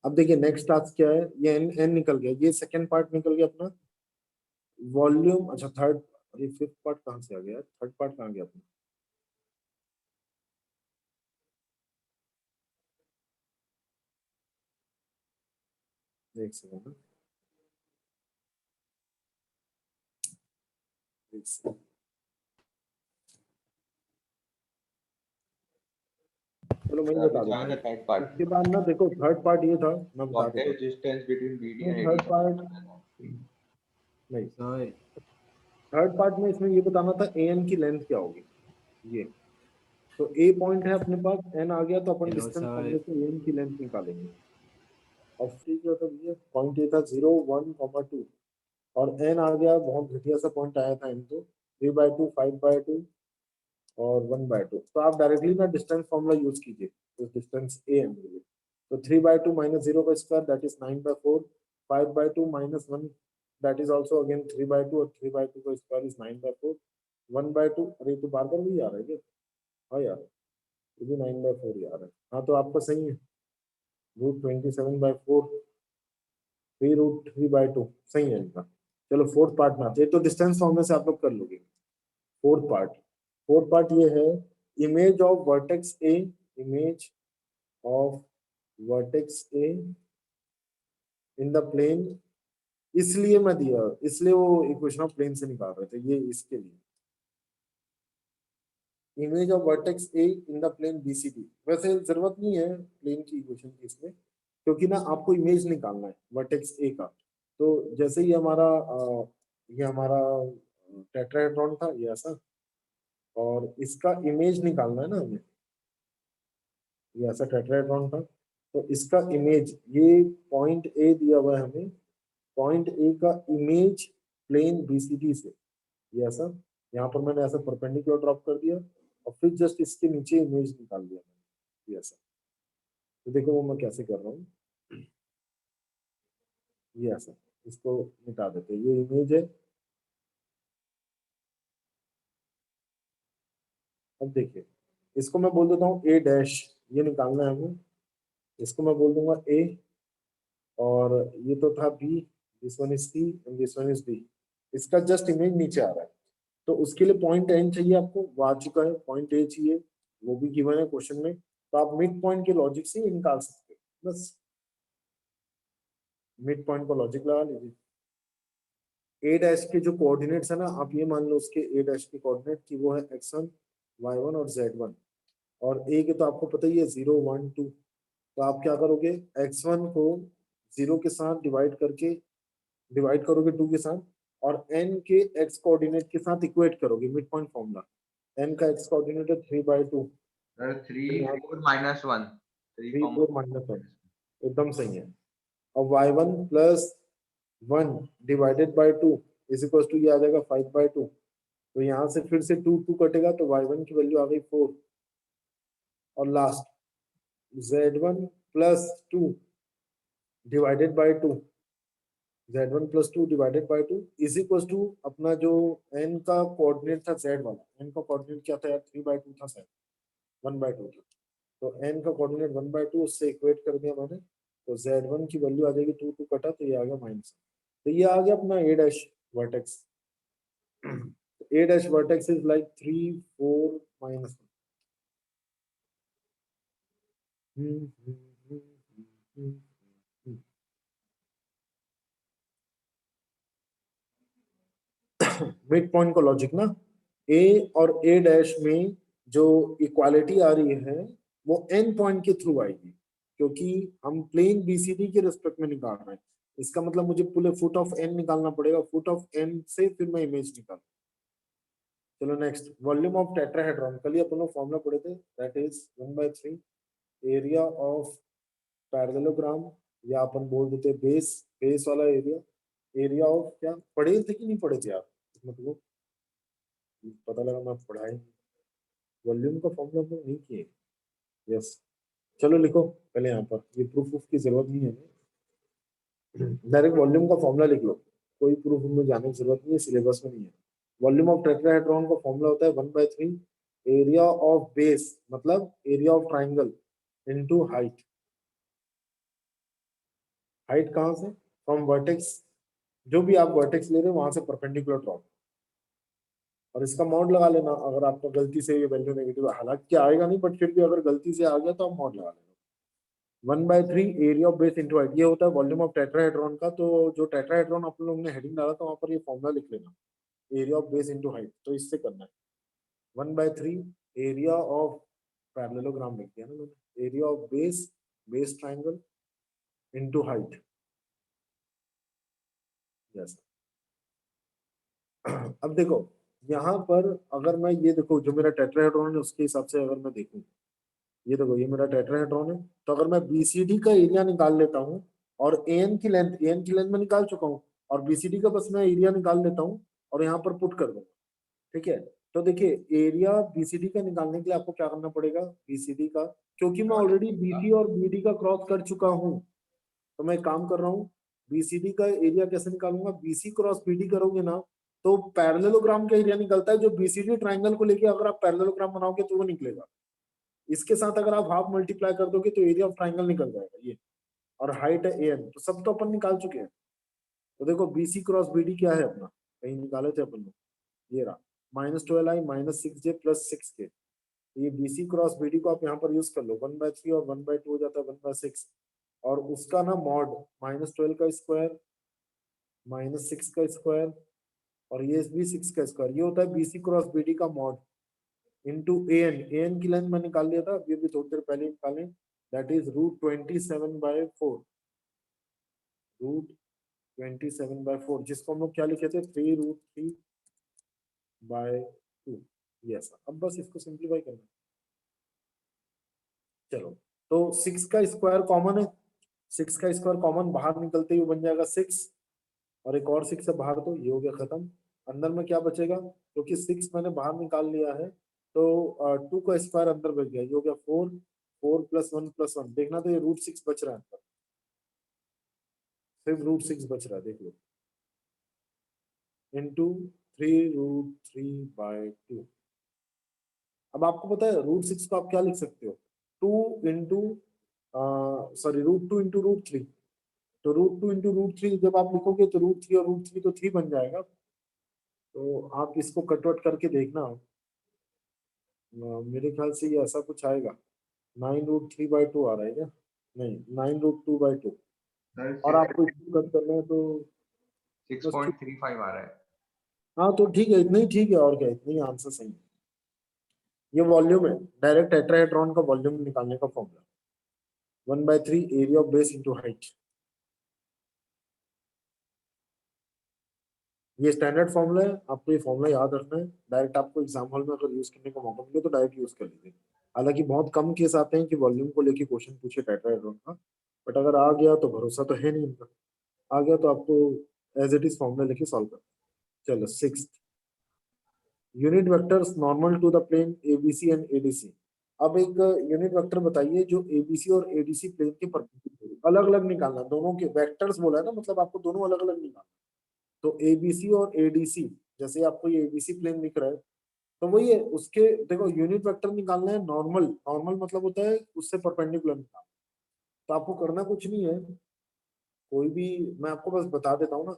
अब देखिए नेक्स्ट टास्क क्या है, ये एन एन निकल गया, ये सेकंड पार्ट निकल गया अपना वॉल्यूम। अच्छा थर्ड, ये फिफ्थ पार्ट कहाँ से आ गया, थर्ड पार्ट कहाँ गया अपना? एक सेकंड, एक सेकंड। चलो मैं ही बता दूं। थर्ड पार्ट इसके बाद ना देखो थर्ड पार्ट ये था, मैं बता व्हाट देता इज डिस्टेंस बिटवीन बीडी हूँ। And third AD. पार्ट नहीं, थर्ड पार्ट में इसमें ये बताना था ए एन की लेंथ क्या होगी। ये तो ए पॉइंट है अपने पास, एन आ गया, तो अपन डिस्टेंस फॉर्मूले से ए एन की लेंथ निकालेंगे। और फिर जो था ये पॉइंट ये था 0 1 2 और एन आ गया, बहुत घटिया सा पॉइंट आया था एन, तो 3/2 5/2 और 1/2। तो आप डायरेक्टली ना डिस्टेंस फॉर्मूला यूज कीजिए तो डिस्टेंस ए एन के लिए। तो 3/2 माइनस 0 का square that is 9/4, 5/2 minus 1 that is also again 3/2 और 3/2 का स्क्वायर इज 9/4, 1/2। अरे तो बार बार वही आ रहा है क्या? हाँ यार, ये भी 9/4 ही आ रहा है। हाँ तो आपका सही है, √27/4 3√3/2 सही है इनका। चलो फोर्थ पार्ट में आते हैं, तो डिस्टेंस फॉर्मूले से आप लोग कर लोगे। फोर्थ पार्ट ये है, image of vertex A, image of vertex A in the plane. इसलिए मैं दिया, इसलिए वो इक्वेशन ऑफ प्लेन से निकाल रहे थे ये, इसके लिए image of vertex A in the plane BCD. वैसे जरूरत नहीं है प्लेन की इक्वेशन की इसमें, क्योंकि ना आपको इमेज निकालना है वर्टेक्स ए का। तो जैसे ये हमारा टेट्राहेड्रॉन था ये ऐसा, और इसका इमेज निकालना है ना हमें, ये ऐसा टेट्राहेड्रॉन था, तो इसका इमेज ये पॉइंट ए दिया हुआ है हमें, पॉइंट ए का इमेज प्लेन बीसीडी से ये ऐसा, यहाँ पर मैंने ऐसा परपेंडिकुलर ड्रॉप कर दिया और फिर जस्ट इसके नीचे इमेज निकाल दिया मैंने ये ऐसा। तो देखो वो मैं कैसे कर रहा हूँ, ये ऐसा, इसको मिटा देते हैं, ये इमेज है। अब देखिए इसको मैं बोल देता हूँ ए डैश, ये निकालना है हमें, इसको मैं बोल दूंगा ए, और ये तो था B, this one is C and this one is D. इसका जस्ट इमेज नीचे आ रहा है, तो उसके लिए पॉइंट एन चाहिए आपको, वो आ चुका है, पॉइंट ए चाहिए, वो भी गिवन है क्वेश्चन में। तो आप मिड पॉइंट के लॉजिक से ही निकाल सकते हो, बस मिड पॉइंट को लॉजिक लगा लीजिए। ए डैश के जो कोऑर्डिनेट्स है ना, आप ये मान लो उसके ए डैश के कोऑर्डिनेट की वो है x1 y1 और z1, और ए के तो आपको पता ही है 0 1 2। तो आप क्या करोगे, x1 को 0 के साथ डिवाइड करोगे 2 के साथ, और n के x कोऑर्डिनेट के साथ इक्वेट करोगे, मिड पॉइंट फॉर्मूला। n का x कोऑर्डिनेट है 3/2, 3 4 -1 3 3 4 -1, एकदम सही है। अब y1 plus 1 divided by 2 is equal to ये आ जाएगा 5/2। तो यहाँ से फिर से 2 2 कटेगा, तो y1 की वैल्यू आ गई 4, और last z1 plus 2 divided by 2, z1 plus 2 divided by 2 is equal to अपना जो n का कोऑर्डिनेट था z वाला, n का कोऑर्डिनेट क्या था यार, 3/2 था शायद, 1/2 था। तो n का कोऑर्डिनेट 1/2, उससे इक्वेट कर दिया मैंने, तो z1 की वैल्यू आ जाएगी 2 2 कटा, तो ये आ गया माइनस। तो ये आ गया अपना A dash vertex. A dash vertex is like 3 4 -1. Mid point का लॉजिक ना, ए और ए डैश में जो इक्वालिटी आ रही है वो एन पॉइंट के थ्रू आएगी, क्योंकि हम प्लेन बीसीडी के रिस्पेक्ट में निकाल रहे हैं। इसका मतलब मुझे पूरे फुट ऑफ एन निकालना पड़ेगा, फुट ऑफ एन से फिर मैं इमेज निकाल। चलो नेक्स्ट, वॉल्यूम ऑफ टेट्राहेड्रॉन, कल ही अपन लोग फॉर्मूला पढ़े थे, that is 1/3 area of parallelogram, या अपन बोल देते बेस, बेस वाला एरिया एरिया ऑफ क्या पढ़े थे कि नहीं पढ़े थे आप, मतलब पता लगा मैं पढ़ाई, वॉल्यूम का फॉर्मूला हम लोग नहीं किए। यस, चलो लिखो पहले यहाँ पर, ये प्रूफ की जरूरत नहीं है, डायरेक्ट वॉल्यूम का फॉर्मूला लिख लो, कोई प्रूफ में जाने की जरूरत नहीं है, सिलेबस में नहीं है। वॉल्यूम ऑफ टेट्राहेड्रॉन का फॉर्मूला होता है 1/3 एरिया ऑफ बेस, मतलब area of triangle into height. Height कहाँ से, फ्रॉम वर्टेक्स, जो भी आप वर्टेक्स ले रहे हो वहां से परपेंडिकुलर ड्रॉप, और इसका मॉड लगा लेना। अगर आपको गलती से ये वैल्यू नेगेटिव, हालांकि आएगा नहीं, बट फिर भी अगर गलती से आ गया तो आप मॉड लगा लेना। 1/3 area of base into height, ये होता है वॉल्यूम ऑफ टेट्राहेड्रॉन का। तो जो टेट्राहेड्रॉन आप लोगों ने हेडिंग डाला था वहां पर ये फॉर्मूला लिख लेना, area of base into height. तो इससे करना है 1/3 एरिया ऑफ पैरेललोग्राम लिख दिया ना मैंने, area of base, base triangle into height. Yes, अब देखो यहाँ पर, अगर मैं ये देखो जो मेरा टेट्राहेड्रॉन है उसके हिसाब से अगर मैं देखूं, ये देखो ये मेरा टेट्राहेड्रॉन है, तो अगर मैं बीसीडी का एरिया निकाल लेता हूँ और एन की लेंथ में निकाल चुका हूँ, और बीसीडी का बस मैं एरिया निकाल लेता हूँ और यहाँ पर पुट कर दूंगा, ठीक है। तो देखिए एरिया बीसीडी का निकालने के लिए आपको क्या करना पड़ेगा, बीसीडी का, क्योंकि मैं ऑलरेडी बीसी और बीडी का क्रॉस कर चुका हूँ, तो मैं एक काम कर रहा हूँ, बीसीडी का एरिया कैसे निकालूंगा, बीसी क्रॉस बीडी करोगे ना तो पैरेललोग्राम का एरिया निकलता है, जो बीसीडी ट्राइंगल को लेके अगर आप पैरेललोग्राम बनाओगे तो वो निकलेगा। इसके साथ अगर आप हाफ मल्टीप्लाई कर दोगे तो एरिया ऑफ ट्राइंगल निकल जाएगा ये, और हाइट है एन, तो सब तो अपन निकाल चुके हैं। तो देखो बीसी क्रॉस बीडी क्या है अपना, कहीं निकाले थे अपन लोग, ये रहा -12i -6j + 6k। ये बीसी क्रॉस बीडी को आप यहाँ पर यूज कर लो, 1/3 और 1/2 हो जाता है 1/6, और उसका ना मॉड -12 का स्क्वायर -6 का स्क्वायर, और ये भी 6 का स्क्वायर, ये होता है बीसी क्रॉस बीडी का मॉड इंटू एन की लेंथ में निकाल लिया था, ये भी थोड़ी देर पहले निकालें, दैट इज √27/4, √27/4, जिसको हम लोग क्या लिखे थे 3√3/2। यस, अब बस इसको सिंप्लीफाई करना। चलो, तो 6 का स्क्वायर कॉमन है, 6 का स्क्वायर कॉमन बाहर निकलते ही बन जाएगा 6, और एक और 6 है बाहर, तो ये हो गया खत्म। अंदर में क्या बचेगा, क्योंकि 6 मैंने बाहर निकाल लिया है, तो 2 का स्क्वायर अंदर बच गया, ये हो गया 4, 4 + 1 + 1, देखना तो ये √6 बच रहा है अंदर, सिर्फ √6 बच रहा है, देख लो, इंटू 3√3/2। अब आपको पता है √6 को आप क्या लिख सकते हो, 2 इंटू सॉरी √2 इंटू √3, तो √2 इंटू √3 जब आप लिखोगे तो √3 और √3 तो 3 बन जाएगा। तो आप इसको कटवट करके देखना, मेरे ख्याल से ये ऐसा कुछ आएगा, 9√3/2 आ रहा है क्या, नहीं 9√2/2, और आपको इसको कट करना है तो बस ठीक, 6.35 आ रहा है। हाँ तो ठीक है, इतना ही ठीक है, और क्या, इतना ही आंसर सही है। ये वॉल्यूम है, डायरेक्ट टेट्राहेड्रॉन का वॉल्यूम निकालने का formula, 1/3 area of base into height. ये स्टैंडर्ड फॉर्मूला है, आपको ये फॉर्मूला याद रखना है, डायरेक्ट आपको एग्जाम हॉल में अगर यूज करने का मौका मिले तो डायरेक्ट यूज कर लीजिए। हालांकि बहुत कम केस आते हैं कि वॉल्यूम को लेके क्वेश्चन पूछे टेट्राहेड्रॉन का, बट अगर आ गया तो भरोसा तो है नहीं उनका, आ गया तो आपको एज इट इज फॉर्मूला लेके सॉल्व कर। चलो 6th, unit vectors normal to the plane ABC and ADC. अब एक यूनिट वेक्टर बताइए जो एबीसी और एडीसी प्लेन के परपेंडिकुलर, अलग अलग निकालना, दोनों के वेक्टर्स बोला है ना, मतलब आपको दोनों अलग अलग निकालना। तो एबीसी और एडीसी, जैसे आपको ये एबीसी प्लेन दिख रहा है, तो वही है उसके, देखो यूनिट वेक्टर निकालना है नॉर्मल, नॉर्मल मतलब होता है उससे परपेंडिकुलर निकालना। तो आपको करना कुछ नहीं है, कोई भी, मैं आपको बस बता देता हूँ ना,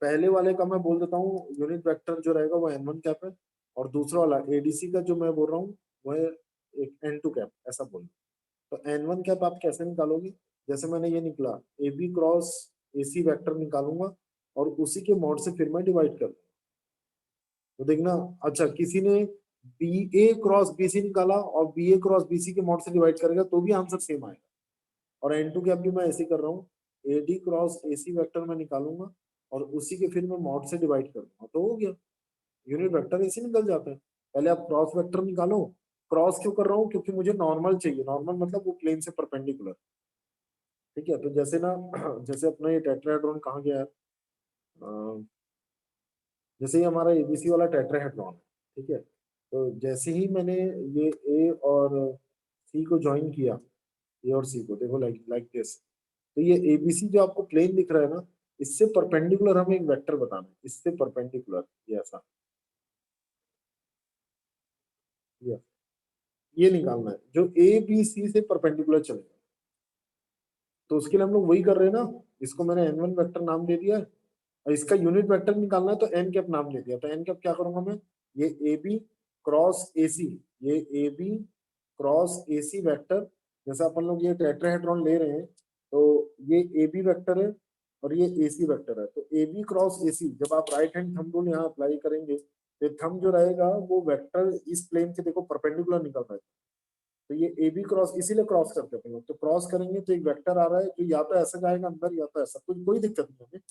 पहले वाले का मैं बोल देता हूँ यूनिट वेक्टर जो रहेगा वो n1 कैप है, और दूसरा वाला एडीसी का जो मैं बोल रहा हूँ वो है एक n2 कैप, ऐसा बोल। तो n1 कैप आप कैसे निकालोगे, जैसे मैंने ये निकला A B cross A C vector निकालूंगा, और उसी के मॉड से फिर मैं डिवाइड कर दूंगा। तो देखना, अच्छा किसी ने B A cross B C निकाला और B A cross B C के मॉड से डिवाइड करेगा तो भी आंसर सेम आएगा। और n2 कैप भी मैं ऐसे कर रहा हूँ, A D cross A C vector में निकालूंगा और उसी के फिर मैं मॉड से डिवाइड कर दूंगा, तो हो गया, यूनिट वेक्टर ऐसे निकल जाता है। पहले आप क्रॉस वेक्टर निकालो, क्रॉस क्यों कर रहा हूँ, क्योंकि मुझे नॉर्मल चाहिए, नॉर्मल मतलब वो प्लेन से परपेंडिकुलर, ठीक है। तो जैसे ना जैसे अपना ये टेट्राहेड्रॉन कहाँ गया है, जैसे ही हमारा एबीसी वाला टेट्राहेड्रॉन है, ठीक है, तो जैसे ही मैंने ये ए और सी को ज्वाइन किया, ए और सी को, देखो लाइक लाइक दिस, तो ये एबीसी जो आपको प्लेन दिख रहा है ना, इससे परपेंडिकुलर हमें एक वेक्टर बताना है, इससे परपेंडिकुलर, ये ऐसा, ये निकालना है जो ए बी सी से परपेंडिकुलर चलेगा। तो उसके लिए हम लोग वही कर रहे हैं ना, इसको मैंने n1 वेक्टर नाम दे दिया है, और इसका यूनिट वेक्टर निकालना है तो n कैप नाम दे दिया। तो n कैप क्या करूंगा मैं, ये A B cross A C, ये A B cross A C vector, जैसे अपन लोग ये टेट्राहेड्रॉन ले रहे हैं, तो ये ए बी वेक्टर है और ये ए सी वेक्टर है, तो ए बी क्रॉस ए सी, जब आप राइट हैंड थंब रूल यहाँ अप्लाई करेंगे तो थंब जो रहेगा वो वेक्टर इस प्लेन के देखो परपेंडिकुलर निकल रहा है, तो ये ए बी क्रॉस, इसीलिए क्रॉस करते हैं लोग, तो क्रॉस करेंगे तो एक वेक्टर आ रहा है जो या तो ऐसा जाएगा अंदर या तो ऐसा, कोई दिक्कत नहीं हमें,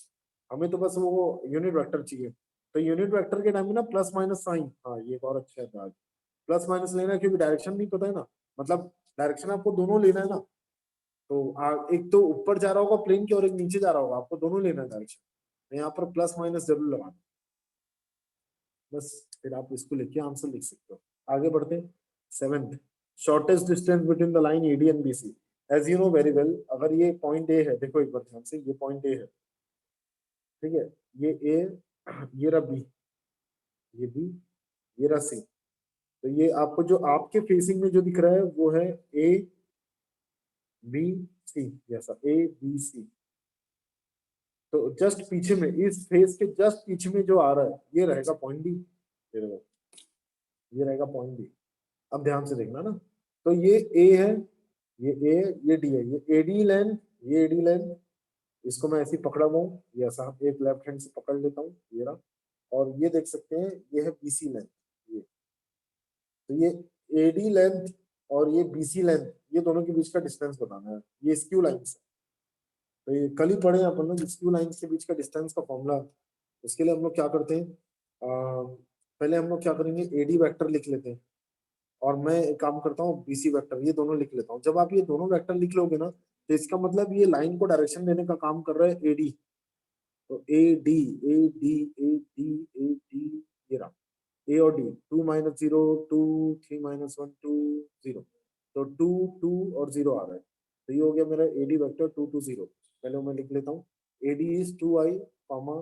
हमें तो बस वो यूनिट वेक्टर चाहिए। तो यूनिट वेक्टर के टाइम में ना प्लस माइनस साइन, हाँ ये एक और अच्छा है, प्लस माइनस लेना है क्योंकि डायरेक्शन नहीं पता है ना, मतलब डायरेक्शन आपको दोनों लेना है ना, तो एक तो ऊपर जा रहा होगा प्लेन की और एक नीचे जा रहा होगा, आपको दोनों लेना है डायरेक्शन, तो यहाँ पर प्लस माइनस जरूर लगाना, बस फिर आप इसको लेके आंसर लिख सकते हो। आगे बढ़ते हैं। Seventh, shortest distance between the line AD and BC. As you know very well, अगर ये पॉइंट ए है, देखो एक बार ध्यान से, ये पॉइंट ए है, ठीक है, ये ए, ये रहा बी, ये बी, ये रहा सी, तो ये आपको जो आपके फेसिंग में जो दिख रहा है वो है ए बी सी, जैसा ए बी सी, तो जस्ट पीछे में, इस फेस के जस्ट पीछे में जो आ रहा है ये रहेगा पॉइंट डी, ये रहेगा पॉइंट डी। अब ध्यान से देखना ना, तो ये ए है, ये ए है, ये डी है, ये एडी लेंथ, ये एडी लेंथ, इसको मैं ऐसे ही पकड़ा हुआ हूँ, ये ऐसा एक लेफ्ट हैंड से पकड़ लेता हूँ, ये रहा, और ये देख सकते हैं ये है बीसी लेंथ, ये, तो ये एडी लेंथ और ये बीसी लेंथ, ये दोनों के बीच का डिस्टेंस बताना है, ये स्क्यू लाइंस, तो ये कल ही पढ़े हैं अपन लोग स्क्यू लाइंस के बीच का डिस्टेंस का फॉर्मूला। इसके लिए हम लोग क्या करते हैं, पहले हम लोग क्या करेंगे, एडी वेक्टर लिख लेते हैं, और मैं एक काम करता हूँ बीसी वेक्टर, ये दोनों लिख लेता हूँ। जब आप ये दोनों वेक्टर लिख लोगे ना, तो इसका मतलब ये लाइन को डायरेक्शन देने का काम कर रहा है एडी, तो A D, A D, A D, A D, ये रहा ए और डी, 2 - 0 2 3 - 1 2 0, तो 2 2 और 0 आ रहा है, तो ये हो गया मेरा एडी वेक्टर 2 2 0। पहले मैं लिख लेता हूँ, AD is 2i comma,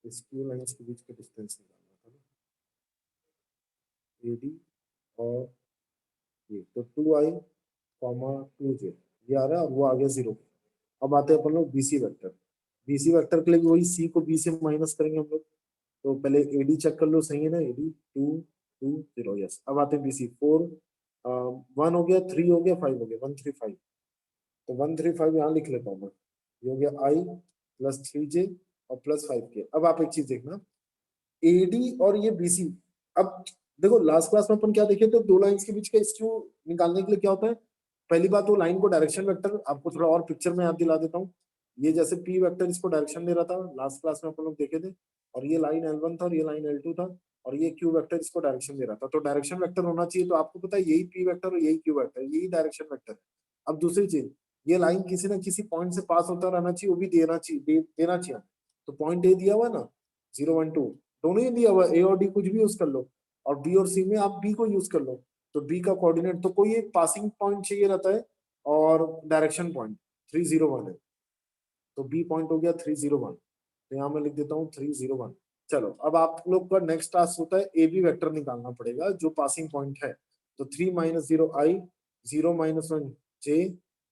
skew lines के बीच का डिस्टेंस निकालना था ना, एडी और ये, तो 2i कॉमा 2j, ये आ रहा है और वो आ गया 0। अब आते हैं अपन लोग बीसी वेक्टर, बीसी वेक्टर के लिए भी वही सी को बी से माइनस करेंगे हम लोग, तो पहले एडी चेक कर लो, सही है ना, एडी 2 2 0, यस। अब आते हैं बीसी, 4 1 हो गया, 3 हो गया, 5 हो गया, 1 3 5, तो 1 3 5 यहाँ लिख लेता हूँ मैं, ये हो गया आई प्लस 3j और प्लस 5k। अब आप एक चीज देखना, एडी और ये बीसी, अब देखो लास्ट क्लास में अपन क्या देखे, तो दो लाइंस के बीच का स्क्यू निकालने के लिए क्या होता है, पहली बात वो लाइन को डायरेक्शन वेक्टर, आपको थोड़ा और पिक्चर में याद दिला देता हूँ, ये जैसे पी वेक्टर इसको डायरेक्शन दे रहा था लास्ट क्लास में अपन लोग देखे थे, और ये लाइन L1 था और ये लाइन L2 था, और ये क्यू वेक्टर इसको डायरेक्शन दे रहा था, तो डायरेक्शन वेक्टर होना चाहिए, तो आपको पता है यही पी वेक्टर और यही क्यू वेक्टर, यही डायरेक्शन वेक्टर है। अब दूसरी चीज, ये लाइन किसी ना किसी पॉइंट से पास होता रहना चाहिए, वो भी देना चाहिए, देना चाहिए, तो पॉइंट ए दिया हुआ ना, 0 1 2, दोनों ही दिया हुआ, ए और डी कुछ भी यूज कर लो, और बी और सी में आप बी को यूज कर लो, तो बी का कोऑर्डिनेट, तो कोई एक पासिंग पॉइंट चाहिए रहता है, और डायरेक्शन पॉइंट 3 0 1 है, तो बी पॉइंट हो गया 3 0 1, तो यहाँ मैं लिख देता हूँ 3 0 1। चलो अब आप लोग का नेक्स्ट टास्क होता है ए बी वेक्टर निकालना पड़ेगा जो पासिंग पॉइंट है, तो 3 - 0 i, 0 - 1 j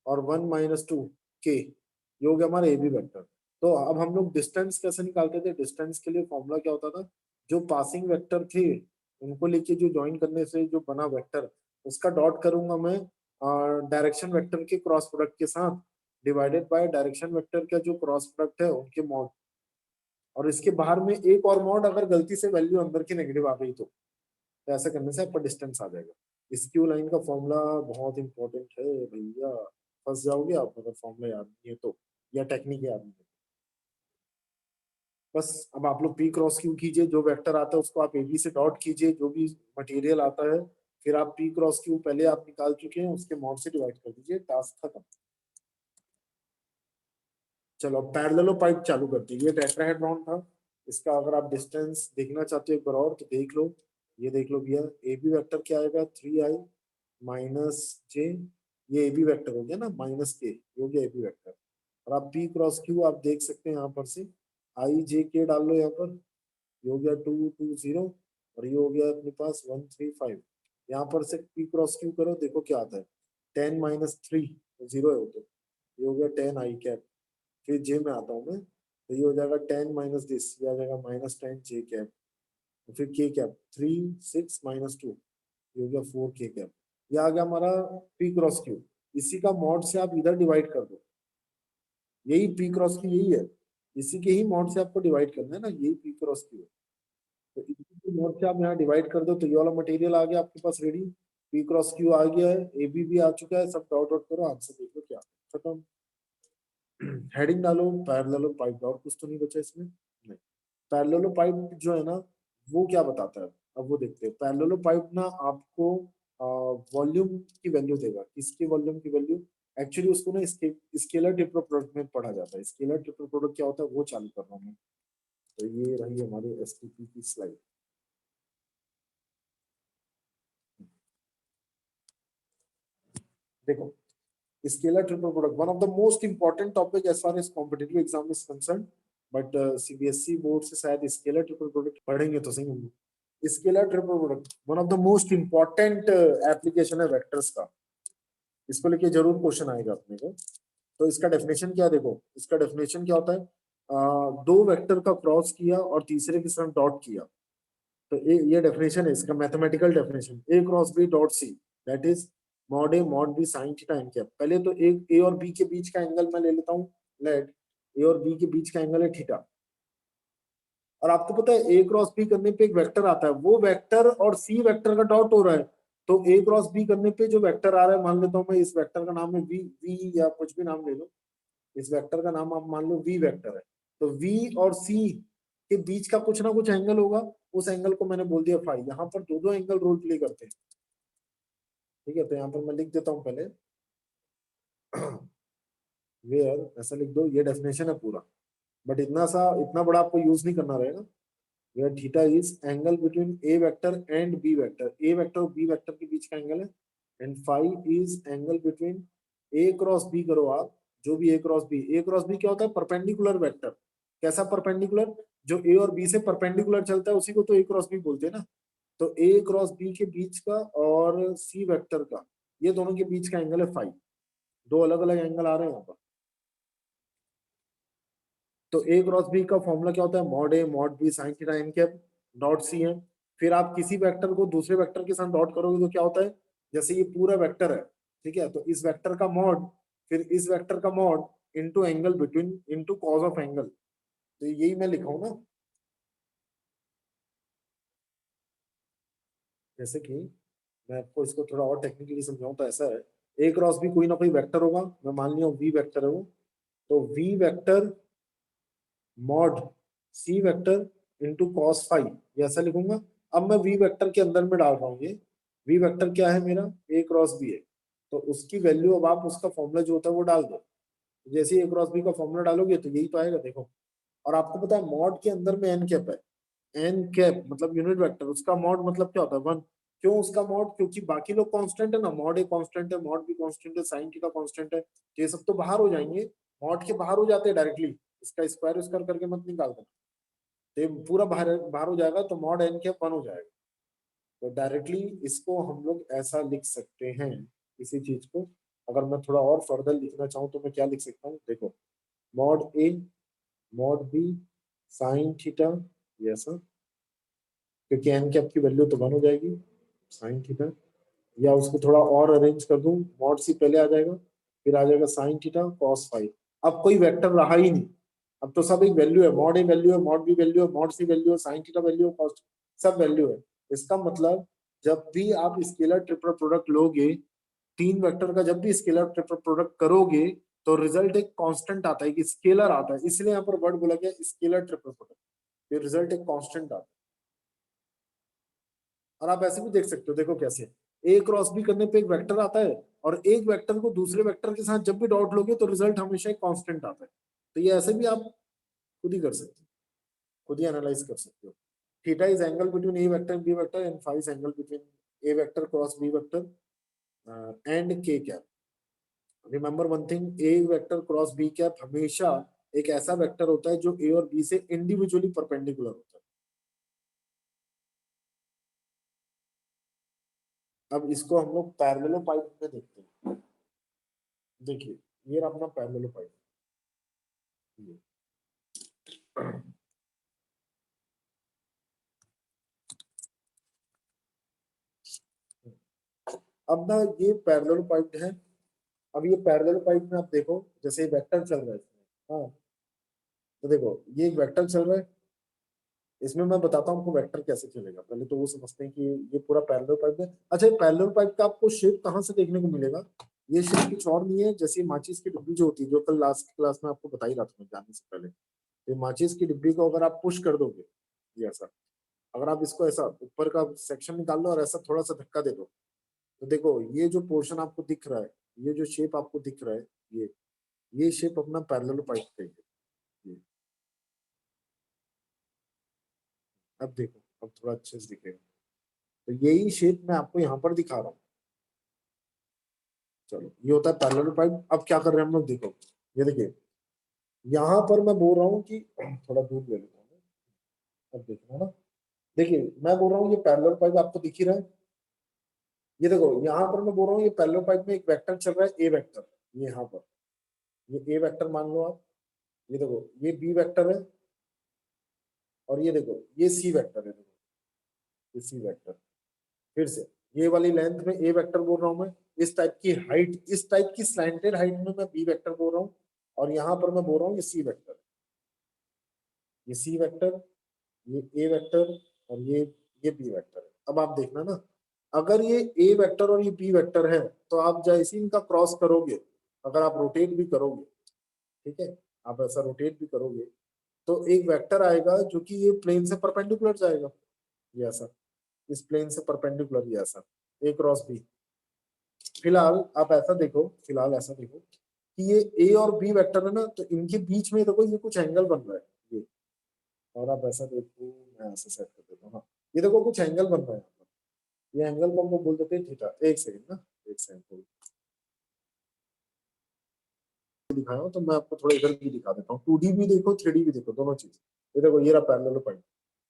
और 1 - 2 k, ये हो गया हमारा ए बी वेक्टर। तो अब हम लोग डिस्टेंस कैसे निकालते थे, डिस्टेंस के लिए फॉर्मूला क्या होता था, जो पासिंग वेक्टर थे उनको लेके जो ज्वाइन करने से जो बना वेक्टर, उसका डॉट करूंगा मैं डायरेक्शन वेक्टर के क्रॉस प्रोडक्ट के साथ, डिवाइडेड बाय डायरेक्शन वेक्टर का जो क्रॉस प्रोडक्ट है उनके मॉड, और इसके बाहर में एक और मॉड, अगर गलती से वैल्यू अंदर की नेगेटिव आ गई तो ऐसा करने से आपका डिस्टेंस आ जाएगा। स्क्यू लाइन का फॉर्मूला बहुत इंपॉर्टेंट है भैया, फंस जाओगे आप अगर फॉर्मूला याद नहीं है तो, या टेक्निक याद नहीं है। बस अब आप लोग पी क्रॉस क्यू कीजिए, जो वेक्टर आता है उसको आप एबी से डॉट कीजिए, जो भी मटेरियल आता है फिर आप पी क्रॉस क्यू पहले आप निकाल चुके हैं, उसके मॉड से डिवाइड कर दीजिए, टास्क खत्म। चलो पैरेललोपाइप चालू करते हैं। ये टेट्राहेड्रॉन था, इसका अगर आप डिस्टेंस देखना चाहते हो एक बार और तो देख लो। ये देख लो भैया, ए बी वेक्टर क्या आएगा, 3i माइनस जे, ये ए बी वेक्टर हो गया ना, माइनस के, ये हो गया ए बी वेक्टर। और आप पी क्रॉस क्यू आप देख सकते हैं यहाँ पर से, आई जे के डाल लो यहाँ पर, ये हो गया 220 और ये हो गया अपने पास 135। यहाँ पर से पी क्रॉस क्यू करो, देखो क्या आता है, 10 माइनस 3, 0 है वो तो, ये हो गया 10 आई कैप। फिर जे में आता हूँ मैं, तो ये हो जाएगा 10 माइनस दिस, ये आ जाएगा -10 जे कैप। फिर के कैप 3 6 माइनस 2, ये हो गया 4 के कैप। ये आ गया हमारा पी क्रॉस क्यू। इसी का मॉड से आप इधर डिवाइड कर दो, यही पी क्रॉस क्यू यही है, इसी के ही मॉड से आपको डिवाइड करना है ना, यही पी क्रॉस क्यू है। तो इसी के मॉड से आप यहाँ डिवाइड कर दो, तो ये वाला मटेरियल आ गया आपके पास रेडी, पी क्रॉस क्यू आ गया है, ए बी भी आ चुका है, सब डॉट डॉट करो, आंसर देख लो क्या खत्म। हेडिंग डालो पैरेललोपाइप, और कुछ तो नहीं बचा इसमें, नहीं। पैरेललोपाइप जो है ना, वो क्या बताता है, अब वो देखते हैं। पैरेललोपाइप ना आपको वॉल्यूम की वैल्यू देगा। किसकी वॉल्यूम की वैल्यू, एक्चुअली उसको ना स्केलर ट्रिपल प्रोडक्ट में पढ़ा जाता है। स्केलर ट्रिपल प्रोडक्ट क्या होता है वो चालू कर रहा हूँ मैं। तो ये रही हमारी एसटीपी की स्लाइड। देखो, scalar triple product, one of the most important topic as far as competitive exam is concerned, but CBSE board से शायद स्केलर ट्रिपल प्रोडक्ट पढ़ेंगे तो सही होंगे। Scalar triple product one of the most important application है vectors का, इसको लेके जरूर क्वेश्चन आएगा अपने को। तो इसका डेफिनेशन क्या, देखो इसका डेफिनेशन क्या होता है, दो वेक्टर का क्रॉस किया और तीसरे के साथ डॉट किया, तो ये डेफिनेशन है इसका, mathematical definition, A cross B dot C, that is mod A mod B sine theta N cap. पहले तो एक ए और बी के बीच का एंगल मैं ले लेता हूँ, लेट ए और बी के बीच का एंगल है थीटा। और आपको पता है ए क्रॉस बी करने पे एक वेक्टर आता है, वो वेक्टर और सी वेक्टर का डॉट हो रहा है, तो ए क्रॉस बी करने पे जो वेक्टर आ रहा है, मान लेता हूँ मैं इस वेक्टर का नाम है वी, वी या कुछ भी नाम ले लो, इस वेक्टर का नाम आप मान लो वी वेक्टर है, तो वी और सी के बीच का कुछ ना कुछ एंगल होगा, उस एंगल को मैंने बोल दिया फाई। यहाँ पर दो दो एंगल रोल प्ले करते हैं, ठीक है। तो यहाँ पर मैं लिख देता हूँ पहले वेयर, ऐसा लिख दो, ये डेफिनेशन है पूरा, बट इतना बड़ा आपको यूज नहीं करना रहेगा। Where theta is angle between A vector and B vector, A vector और बी वेक्टर के बीच का एंगल है, and phi is angle between A cross B, करो आप जो भी A cross B, A cross B क्या होता है, परपेंडिकुलर वेक्टर। कैसा परपेंडिकुलर, जो ए और बी से परपेंडिकुलर चलता है उसी को तो ए क्रॉस बी बोलते हैं ना। तो ए क्रॉस बी के बीच का और सी वेक्टर का, ये दोनों के बीच का एंगल है फाइव। दो अलग अलग एंगल आ रहे हैं यहाँ पर। तो ए क्रॉस बी का फॉर्मूला क्या होता है, mod A mod B sine theta N cap dot C है। फिर आप किसी वेक्टर को दूसरे वेक्टर के साथ डॉट करोगे तो क्या होता है, जैसे ये पूरा वेक्टर है, ठीक है, तो इस वेक्टर का मॉड, फिर इस वेक्टर का mod into angle between, into cause of angle, तो यही मैं लिखा हूं ना। जैसे कि मैं आपको इसको थोड़ा और टेक्निकली समझाऊं तो ऐसा है, ए क्रॉस बी कोई ना कोई वेक्टर होगा, मैं मान लिया वी वेक्टर है वो, तो V vector mod C vector into cos phi, ये ऐसा लिखूंगा। अब मैं वी वेक्टर के अंदर में डाल रहा हूँ, ये वी वेक्टर क्या है मेरा, ए क्रॉस बी है, तो उसकी वैल्यू अब आप उसका फॉर्मूला जो होता है वो डाल दो। जैसे ए क्रॉस बी का फॉर्मूला डालोगे तो यही तो आएगा, देखो। और आपको पता है मॉड के अंदर में एन कैप है, एन कैप मतलब यूनिट वेक्टर, उसका मॉड मतलब क्या होता है, वन। क्यों उसका मॉड, क्योंकि बाकी लोग कांस्टेंट है ना, मॉड ए कांस्टेंट है, मॉड बी कांस्टेंट है, साइन थीटा कांस्टेंट है, ये सब तो बाहर हो जाएंगे, मॉड के बाहर हो जाते हैं डायरेक्टली, इसका स्क्वायर स्क्वायर करके मत निकाल देना, तो ये पूरा बाहर बाहर हो जाएगा, तो मॉड एन कैप वन हो जाएगा। तो डायरेक्टली इसको हम लोग ऐसा लिख सकते हैं, इसी चीज को अगर मैं थोड़ा और फर्दर लिखना चाहूँ तो मैं क्या लिख सकता हूँ, देखो mod A mod B sine theta, ये ऐसा, क्योंकि एन कैप की वैल्यू तो वन हो जाएगी साइन थीटा, या उसको थोड़ा और अरेंज कर दूं, मॉड सी पहले आ जाएगा, फिर आ जाएगा साइन थीटा कॉस फाइव। अब कोई वेक्टर रहा ही नहीं, अब तो सब एक वैल्यू है, मॉड ए वैल्यू है, मॉड बी वैल्यू है, मॉड सी वैल्यू है, साइन थीटा वैल्यू है, कॉस सब वैल्यू है। इसका मतलब जब भी आप स्केलर ट्रिपल प्रोडक्ट लोगे, तीन वेक्टर का जब भी स्केलर ट्रिपल प्रोडक्ट करोगे, तो रिजल्ट एक कांस्टेंट आता है, कि स्केलर आता है, इसलिए यहाँ पर वर्ड बोला गया स्केलर ट्रिपल प्रोडक्ट, ये रिजल्ट एक कांस्टेंट आता है। और आप ऐसे भी देख सकते हो, देखो कैसे, ए क्रॉस बी करने पे एक वेक्टर आता है, और एक वेक्टर को दूसरे वेक्टर के साथ जब भी डॉट लोगे तो रिजल्ट हमेशा एक कांस्टेंट आता है। तो ये ऐसे भी आप खुद ही कर सकते हो, खुद ही एनालाइज कर सकते हो। Theta is angle between A vector and B vector, and phi is angle between A vector cross B vector and K cap. Remember one thing, A vector cross B cap हमेशा एक ऐसा vector होता है जो ए और B से individually perpendicular होता है। अब इसको हम लोग पैरेललोपाइड में देखते हैं। देखिए ये रहा अपना पैरेललोपाइड। अब ना ये पैरेललोपाइड है। अब ये पैरेललोपाइड में आप देखो, जैसे वेक्टर चल रहा है इसमें, हाँ तो देखो ये एक वेक्टर चल रहा है, इसमें मैं बताता हूँ आपको वेक्टर कैसे चलेगा। पहले तो वो समझते हैं कि ये पूरा पैरेललोपाइड है। अच्छा, ये पैरेललोपाइड का आपको शेप कहाँ से देखने को मिलेगा? ये शेप कुछ और नहीं है, जैसे माचिस की डिब्बी जो होती है, जो कल लास्ट क्लास में आपको बता ही रहा था मैं जाने से पहले। तो माचिस की डिब्बी को अगर आप पुश कर दोगे, ये ऐसा, अगर आप इसको ऐसा ऊपर का सेक्शन निकाल लो और ऐसा थोड़ा सा धक्का दे दो, तो देखो ये जो पोर्शन आपको दिख रहा है, ये जो शेप आपको दिख रहा है, ये शेप अपना पैरेललोपाइड का ही है। अब देखो, अब थोड़ा अच्छे से दिखेगा। तो यही शेप मैं आपको यहाँ पर दिखा रहा हूँ। चलो, ये होता है पैरेललोपाइड। अब क्या कर रहे हैं हम लोग, देखो ये देखिए, यहाँ पर मैं बोल रहा हूँ कि थोड़ा दूर ले लेता हूँ। अब देखना ना, देखिए मैं बोल रहा हूँ ये पैरेललोपाइड आपको दिख ही रहा है। ये देखो यहाँ पर मैं बोल रहा हूँ ये पैरेललोपाइड में एक वेक्टर चल रहा है, ए वेक्टर। ये यहाँ पर ये ए वेक्टर मान लो आप। ये देखो ये बी वेक्टर है, और ये देखो ये सी वेक्टर है। देखो ये सी वेक्टर। फिर से ये वाली लेंथ में ए वेक्टर बोल रहा हूँ मैं, इस टाइप की हाइट, इस टाइप की स्लैंटेड हाइट में मैं बी वेक्टर बोल रहा हूँ, और यहाँ पर मैं बोल रहा हूँ ये सी वेक्टर। ये सी वेक्टर, ये ए वेक्टर, और ये बी वेक्टर है। अब आप देखना ना, अगर ये ए वेक्टर और ये बी वेक्टर है, तो आप जैसे इनका क्रॉस करोगे, अगर आप रोटेट भी करोगे, ठीक है, आप ऐसा रोटेट भी करोगे, तो एक वेक्टर आएगा जो कि ये प्लेन से परपेंडिकुलर जाएगा, ये ऐसा, इस प्लेन से परपेंडिकुलर, ये ऐसा, ए क्रॉस बी। फिलहाल आप ऐसा देखो, फिलहाल ऐसा देखो कि ये ए और बी वेक्टर है ना, तो इनके बीच में देखो ये कुछ एंगल बन रहा है, ये, और आप ऐसा देखो, मैं ऐसे सेट कर देता हूँ, हाँ ये देखो कुछ एंगल बन रहा है यहाँ पर। ये एंगल को हम लोग बोल देते हैं थीटा। एक सेकंड ना, एक सेकंड दिखाया हूँ, तो मैं आपको थोड़ा इधर भी दिखा देता हूँ। 2D भी देखो, 3D भी देखो, दोनों चीज। ये देखो ये रहा पैरेललोपाइड।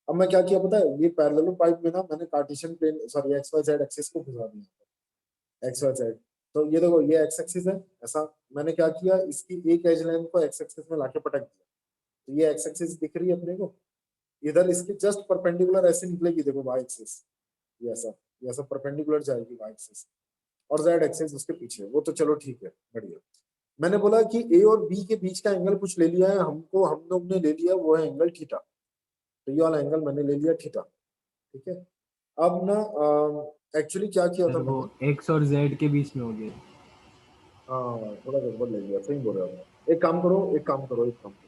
अब मैं क्या किया पता है, ये पैरेललोपाइड में ना मैंने Cartesian plane, sorry X Y Z axis को घुसा दिया, एक्स वाई जेड। तो ये देखो ये एक्स एक्सिस है, ऐसा मैंने क्या किया, इसकी एक एज लाइन को एक्स एक्सिस में लाके पटक दिया। तो ये एक्स एक्सिस दिख रही है अपने को, इधर इसके जस्ट परपेंडिकुलर ऐसे निकलेगी, देखो वाई एक्सिस, ये ऐसा परपेंडिकुलर जाएगी वाई एक्सिस, और जेड एक्सिस उसके पीछे। वो तो चलो ठीक है, बढ़िया। मैंने बोला कि ए और बी के बीच का एंगल कुछ ले लिया है हमको, हम लोग ने ले लिया वो है एंगल थीटा। तो ये वाला एंगल मैंने ले लिया थीटा, ठीक है। अब ना एक्चुअली क्या किया था सर वो मैंने, एक्स और जेड के बीच में हो गया। हाँ थोड़ा गड़बड़ ले लिया, सही बोल रहे हो आप। एक काम करो, एक काम करो, एक काम करो,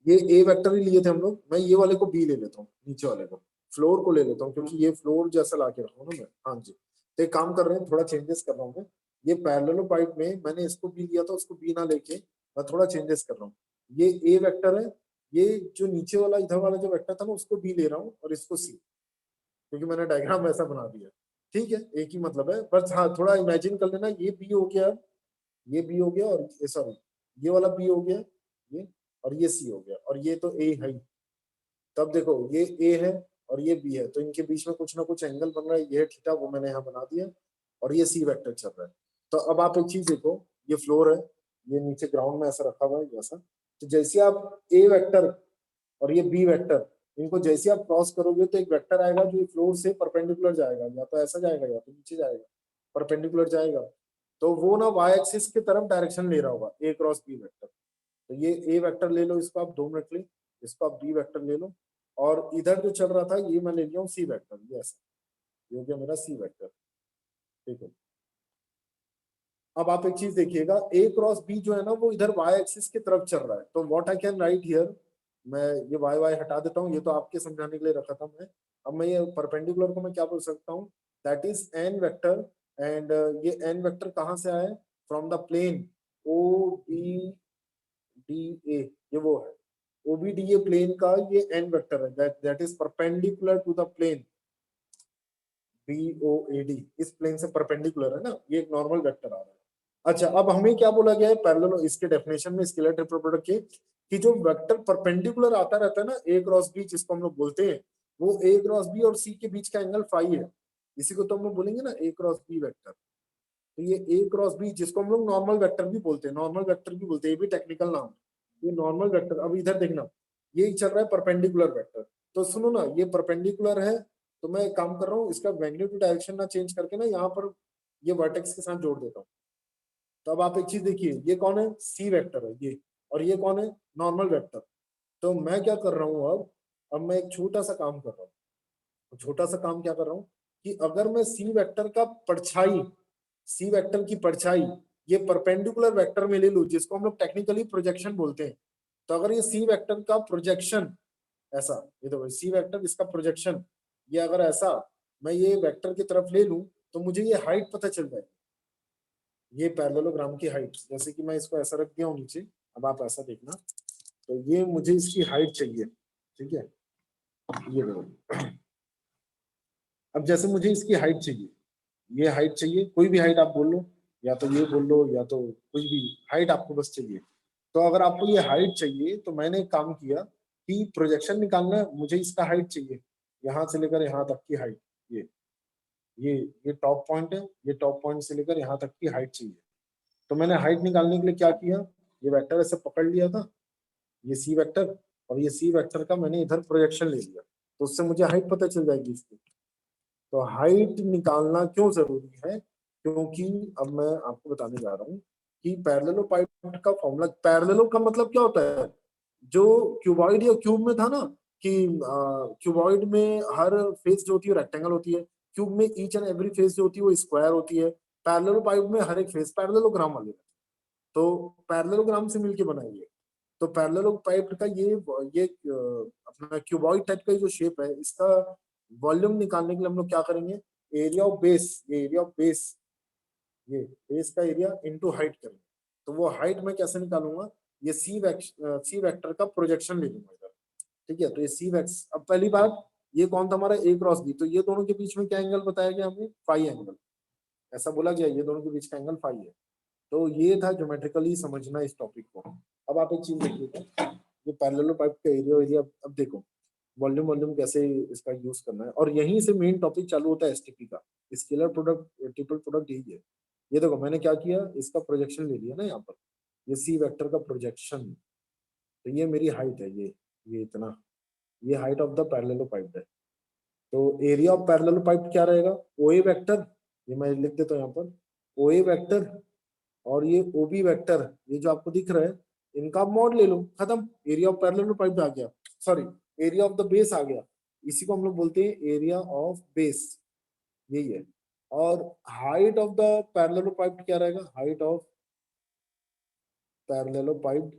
ये ए वेक्टर ही लिए थे हम लोग, मैं ये वाले को बी ले लेता हूँ, नीचे वाले को फ्लोर को ले लेता हूँ, क्योंकि ये फ्लोर जैसा ला के रखा हूँ ना मैं। हाँ जी, तो एक काम कर रहे हैं, थोड़ा चेंजेस कर रहा हूँ मैं। ये पैरेललोपाइड में मैंने इसको बी लिया था, उसको बी ना लेके मैं थोड़ा चेंजेस कर रहा हूँ। ये ए वेक्टर है, ये जो नीचे वाला इधर वाला जो वेक्टर था ना उसको बी ले रहा हूँ, और इसको सी, क्योंकि मैंने डायग्राम ऐसा बना दिया। ठीक है, एक ही मतलब है, बस हाँ थोड़ा इमेजिन कर लेना, ये बी हो गया, ये बी हो गया, और ये सॉरी ये वाला बी हो गया, ये, और ये सी हो गया, और ये तो ए है ही। तब देखो ये ए है और ये बी है, तो इनके बीच में कुछ ना कुछ एंगल बन रहा है, ये है थीटा, वो मैंने यहाँ बना दिया, और ये सी वेक्टर चल रहा है। तो अब आप एक चीज देखो, ये फ्लोर है, ये नीचे ग्राउंड में ऐसा रखा हुआ है जैसा, तो जैसे आप ए वेक्टर और ये बी वेक्टर, इनको जैसे आप क्रॉस करोगे तो एक वेक्टर आएगा जो फ्लोर से परपेंडिकुलर जाएगा, या तो ऐसा जाएगा या तो नीचे जाएगा, परपेंडिकुलर जाएगा। तो वो ना वाई एक्सिस की तरफ डायरेक्शन ले रहा होगा, ए क्रॉस बी वेक्टर। तो ये ए वेक्टर ले लो, इसको आप 2 मिनट ले, इसको आप बी वेक्टर ले लो, और इधर जो चल रहा था ये मैं ले लिया हूँ सी वेक्टर, ये ऐसा, ये हो गया मेरा सी वेक्टर, ठीक है। अब आप एक चीज देखिएगा, ए क्रॉस बी जो है ना वो इधर वाई एक्सिस की तरफ चल रहा है, तो what I can write here, मैं ये वाई वाई हटा देता हूँ, ये तो आपके समझाने के लिए रखा था मैं। अब मैं ये परपेंडिकुलर को मैं क्या बोल सकता हूँ, that is an vector and ये एन वेक्टर कहाँ से आया है? फ्रॉम द प्लेन OBDA, ये वो है OBDA प्लेन का ये एन वेक्टर है that is perpendicular to the plane BOAD, इस प्लेन से परपेंडिकुलर है ना, ये एक नॉर्मल वेक्टर आ रहा है। अच्छा, अब हमें क्या बोला गया है पैरेलल, इसके डेफिनेशन में स्केलर ट्रिपल प्रोडक्ट के, कि जो वेक्टर परपेंडिकुलर आता रहता है ना A क्रॉस B जिसको हम लोग बोलते हैं, वो A क्रॉस B और C के बीच का एंगल फाई है, इसी को तो हम लोग बोलेंगे ना A क्रॉस B वेक्टर। तो ये A क्रॉस B जिसको हम लोग नॉर्मल वेक्टर भी बोलते हैं, नॉर्मल वेक्टर भी बोलते हैं, ये भी टेक्निकल नाम है। ये नॉर्मल वेक्टर, अब इधर देखना, ये चल रहा है परपेंडिकुलर वेक्टर, तो सुनो ना, ये परपेंडिकुलर है, तो मैं एक काम कर रहा हूँ, इसका मैग्नीट्यूड डायरेक्शन ना चेंज करके ना यहाँ पर ये वर्टेक्स के साथ जोड़ देता हूँ। तो अब आप एक चीज देखिए, ये कौन है? C वेक्टर है ये, और ये कौन है? Normal vector. तो मैं क्या कर रहा हूँ अब मैं एक छोटा सा काम कर रहा हूँ। छोटा सा काम क्या कर रहा हूँ कि अगर मैं C वेक्टर का परछाई, C वेक्टर की परछाई ये परपेंडिकुलर वेक्टर में ले लूं, जिसको हम लोग टेक्निकली प्रोजेक्शन बोलते हैं, तो अगर ये C वेक्टर का प्रोजेक्शन ऐसा, ये देखो C वेक्टर, इसका प्रोजेक्शन ये अगर ऐसा मैं ये वेक्टर की तरफ ले लूं, तो मुझे ये हाइट पता चल जाएगी, ये पैरेललोग्राम की हाइट। जैसे कि मैं इसको ऐसा रख दिया हूँ नीचे, अब आप ऐसा देखना, तो ये मुझे इसकी हाइट चाहिए, ठीक है, ये देखो। अब जैसे मुझे इसकी हाइट चाहिए, ये हाइट चाहिए, कोई भी हाइट आप बोल लो, या तो ये बोल लो, या तो कुछ भी हाइट आपको बस चाहिए। तो अगर आपको ये हाइट चाहिए, तो मैंने एक काम किया कि प्रोजेक्शन निकालना है, मुझे इसका हाइट चाहिए, यहाँ से लेकर यहाँ तक की हाइट, ये ये ये टॉप पॉइंट है, ये टॉप पॉइंट से लेकर यहाँ तक की हाइट चाहिए। तो मैंने हाइट निकालने के लिए क्या किया, ये वेक्टर ऐसे पकड़ लिया था, ये C वेक्टर, और ये C वेक्टर का मैंने इधर प्रोजेक्शन ले लिया, तो उससे मुझे हाइट पता चल जाएगी इसकी। तो हाइट निकालना क्यों जरूरी है? क्योंकि अब मैं आपको बताने जा रहा हूँ कि पैरेललोपाइड का फॉर्मूला, पैरेललो का मतलब क्या होता है? जो क्यूबॉइड या क्यूब में था ना, कि क्यूबॉइड में हर फेस जो होती है रेक्टेंगल होती है, क्यूब में ईच एंड एवरी फेस जो होती है वो स्क्वायर होती है, पैरेललोपाइड में हर एक फेस पैरेललोग्राम वाले, तो पैरेललोग्राम से मिलके बनाइए। तो पैरेललोपाइड का ये अपना क्यूबॉइड टाइप का जो शेप है, इसका वॉल्यूम निकालने के लिए हम लोग क्या करेंगे, एरिया ऑफ बेस, ये एरिया ऑफ बेस, ये बेस का एरिया इनटू हाइट करेंगे। तो वो हाइट मैं कैसे निकालूंगा, ये सी वेक्टर का प्रोजेक्शन ले लूंगा इधर, ठीक है। तो ये सी वेक्स, अब पहली बात, ये कौन था हमारा A क्रॉस B, तो ये दोनों के बीच में क्या एंगल बताया गया हमें, फाई एंगल, ऐसा बोला गया, ये दोनों के बीच का एंगल फाई है। तो ये था ज्योमेट्रिकली समझना इस टॉपिक को। अब आप एक चीज देखिएगा, ये पैरेललोपाइड का एरिया एरिया, अब देखो वॉल्यूम वॉल्यूम कैसे इसका यूज करना है, और यहीं से मेन टॉपिक चालू होता है एसटीपी का, स्केलर प्रोडक्ट ट्रिपल प्रोडक्ट यही है। ये देखो मैंने क्या किया, इसका प्रोजेक्शन ले लिया ना यहाँ पर, ये C वेक्टर का प्रोजेक्शन, तो ये मेरी हाइट है, ये इतना, ये हाइट ऑफ द पैरेललोपाइड है। तो एरिया ऑफ पैरेललोपाइड क्या रहेगा, OA वेक्टर, ये मैं लिख देता हूँ यहाँ पर, OA वेक्टर, और ये OB वेक्टर, ये जो आपको दिख रहा है, इनका मॉड ले लो, खत्म, एरिया ऑफ पैरेललोपाइड आ गया, sorry area of the base आ गया, इसी को हम लोग बोलते हैं एरिया ऑफ बेस, यही है। और हाइट ऑफ द पैरेललोपाइड क्या रहेगा, हाइट ऑफ पैरेललोपाइड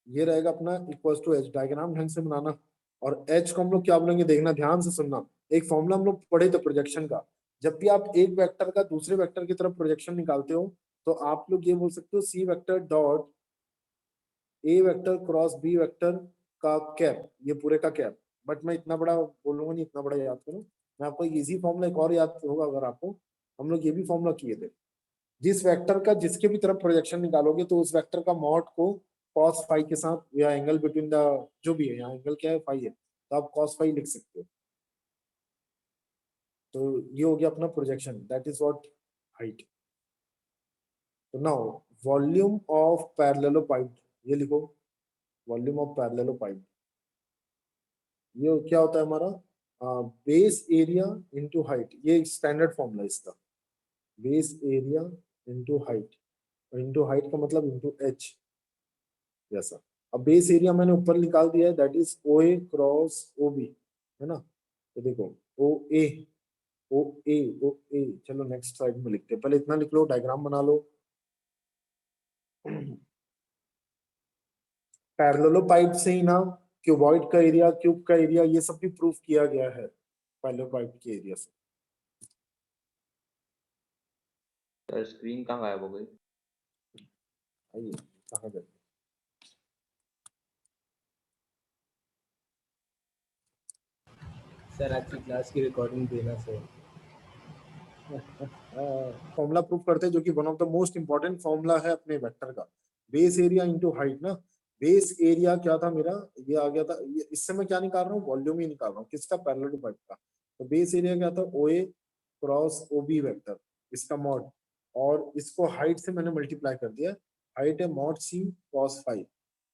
ये रहेगा अपना इक्वल्स टू H, डायग्राम ढंग से बनाना, और H को हम लोग क्या बोलेंगे, देखना ध्यान से सुनना, एक फॉर्मूला हम लोग पढ़े थे प्रोजेक्शन का, जब भी आप एक वेक्टर का दूसरे वेक्टर की तरफ प्रोजेक्शन निकालते हो, तो आप लोग ये बोल सकते हो C vector dot A vector cross B vector का कैप, ये पूरे का कैप, बट मैं इतना बड़ा बोलूंगा नहीं, इतना बड़ा याद करो, मैं आपको इजी फॉर्मूला एक और याद होगा अगर आपको, हम लोग ये भी फॉर्मूला किए थे, जिस वेक्टर का जिसके भी तरफ प्रोजेक्शन निकालोगे, तो उस वेक्टर का मॉड को cos फाई के साथ, या एंगल बिटवीन द, जो भी है यहाँ एंगल क्या है, फाई है, तो आप cos फाई लिख सकते हो। तो ये हो गया अपना projection, that is what height. तो नाउ वॉल्यूम ऑफ पैरेललोपाइड, ये लिखो, वॉल्यूम ऑफ पैरेललोपाइड, ये क्या होता है हमारा, बेस एरिया इनटू हाइट, ये स्टैंडर्ड फॉर्मूला इसका, base area into height, into height का मतलब इनटू H जैसा। अब बेस एरिया मैंने ऊपर निकाल दिया है, that is OA cross OB, है ना। तो देखो OA OA OA, चलो नेक्स्ट स्लाइड में लिखते हैं, पहले इतना लिख लो, डायग्राम बना लो। पैरेललोपाइड से ही ना क्यूबॉइड का एरिया, क्यूब का एरिया, ये सब भी प्रूफ किया गया है पैरेललोपाइड के एरिया से। सर स्क्रीन कहाँ गायब हो गई? आइए, कहाँ गए? सर आपकी क्लास की रिकॉर्डिंग देना सर। फॉर्मूला प्रूव करते हैं, जो कि one of the most important formula है अपने वेक्टर का, बेस एरिया इनटू हाइट ना। बेस एरिया क्या था मेरा, ये आ गया था, ये इससे मैं क्या निकाल रहा हूँ, वॉल्यूम ही निकाल रहा हूँ, किसका, पैरेलल टू पाइप का। तो बेस एरिया क्या था, OA क्रॉस OB वेक्टर, इसका मॉड, और इसको हाइट से मैंने मल्टीप्लाई कर दिया, हाइट है मॉड C cos फाइव।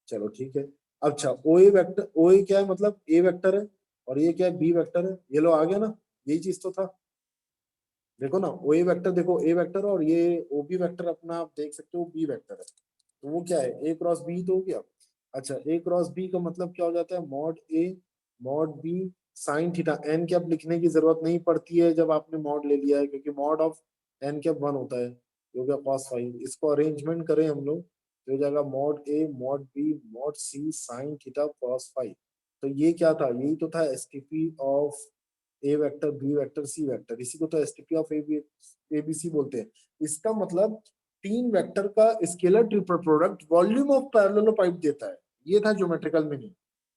चलो ठीक है। अच्छा OA वेक्टर, OA क्या है, मतलब A वेक्टर है, और ये क्या है, B वेक्टर है, ये लो आ गया ना, यही चीज तो था। देखो ना, ओ ए वेक्टर, देखो ए वेक्टर, और ये OB वेक्टर अपना आप देख सकते हो B वेक्टर है, तो वो क्या है, A क्रॉस B तो हो गया। अच्छा A क्रॉस B का मतलब क्या हो जाता है, mod A mod B sine theta, N cap लिखने की जरूरत नहीं पड़ती है जब आपने मॉड ले लिया है, क्योंकि मॉड ऑफ एन कैप 1 होता है, ये हो गया cos फाइव। इसको अरेंजमेंट करें हम लोग, तो हो जाएगा mod A mod B mod C sine theta cos phi. तो ये क्या था, यही तो था STP of A vector B vector C vector, इसी को तो एसटीपी ऑफ एबीसी बोलते हैं। इसका मतलब तीन वेक्टर का scalar triple product volume of parallelepiped देता है। ये था ज्योमेट्रिकल मीनिंग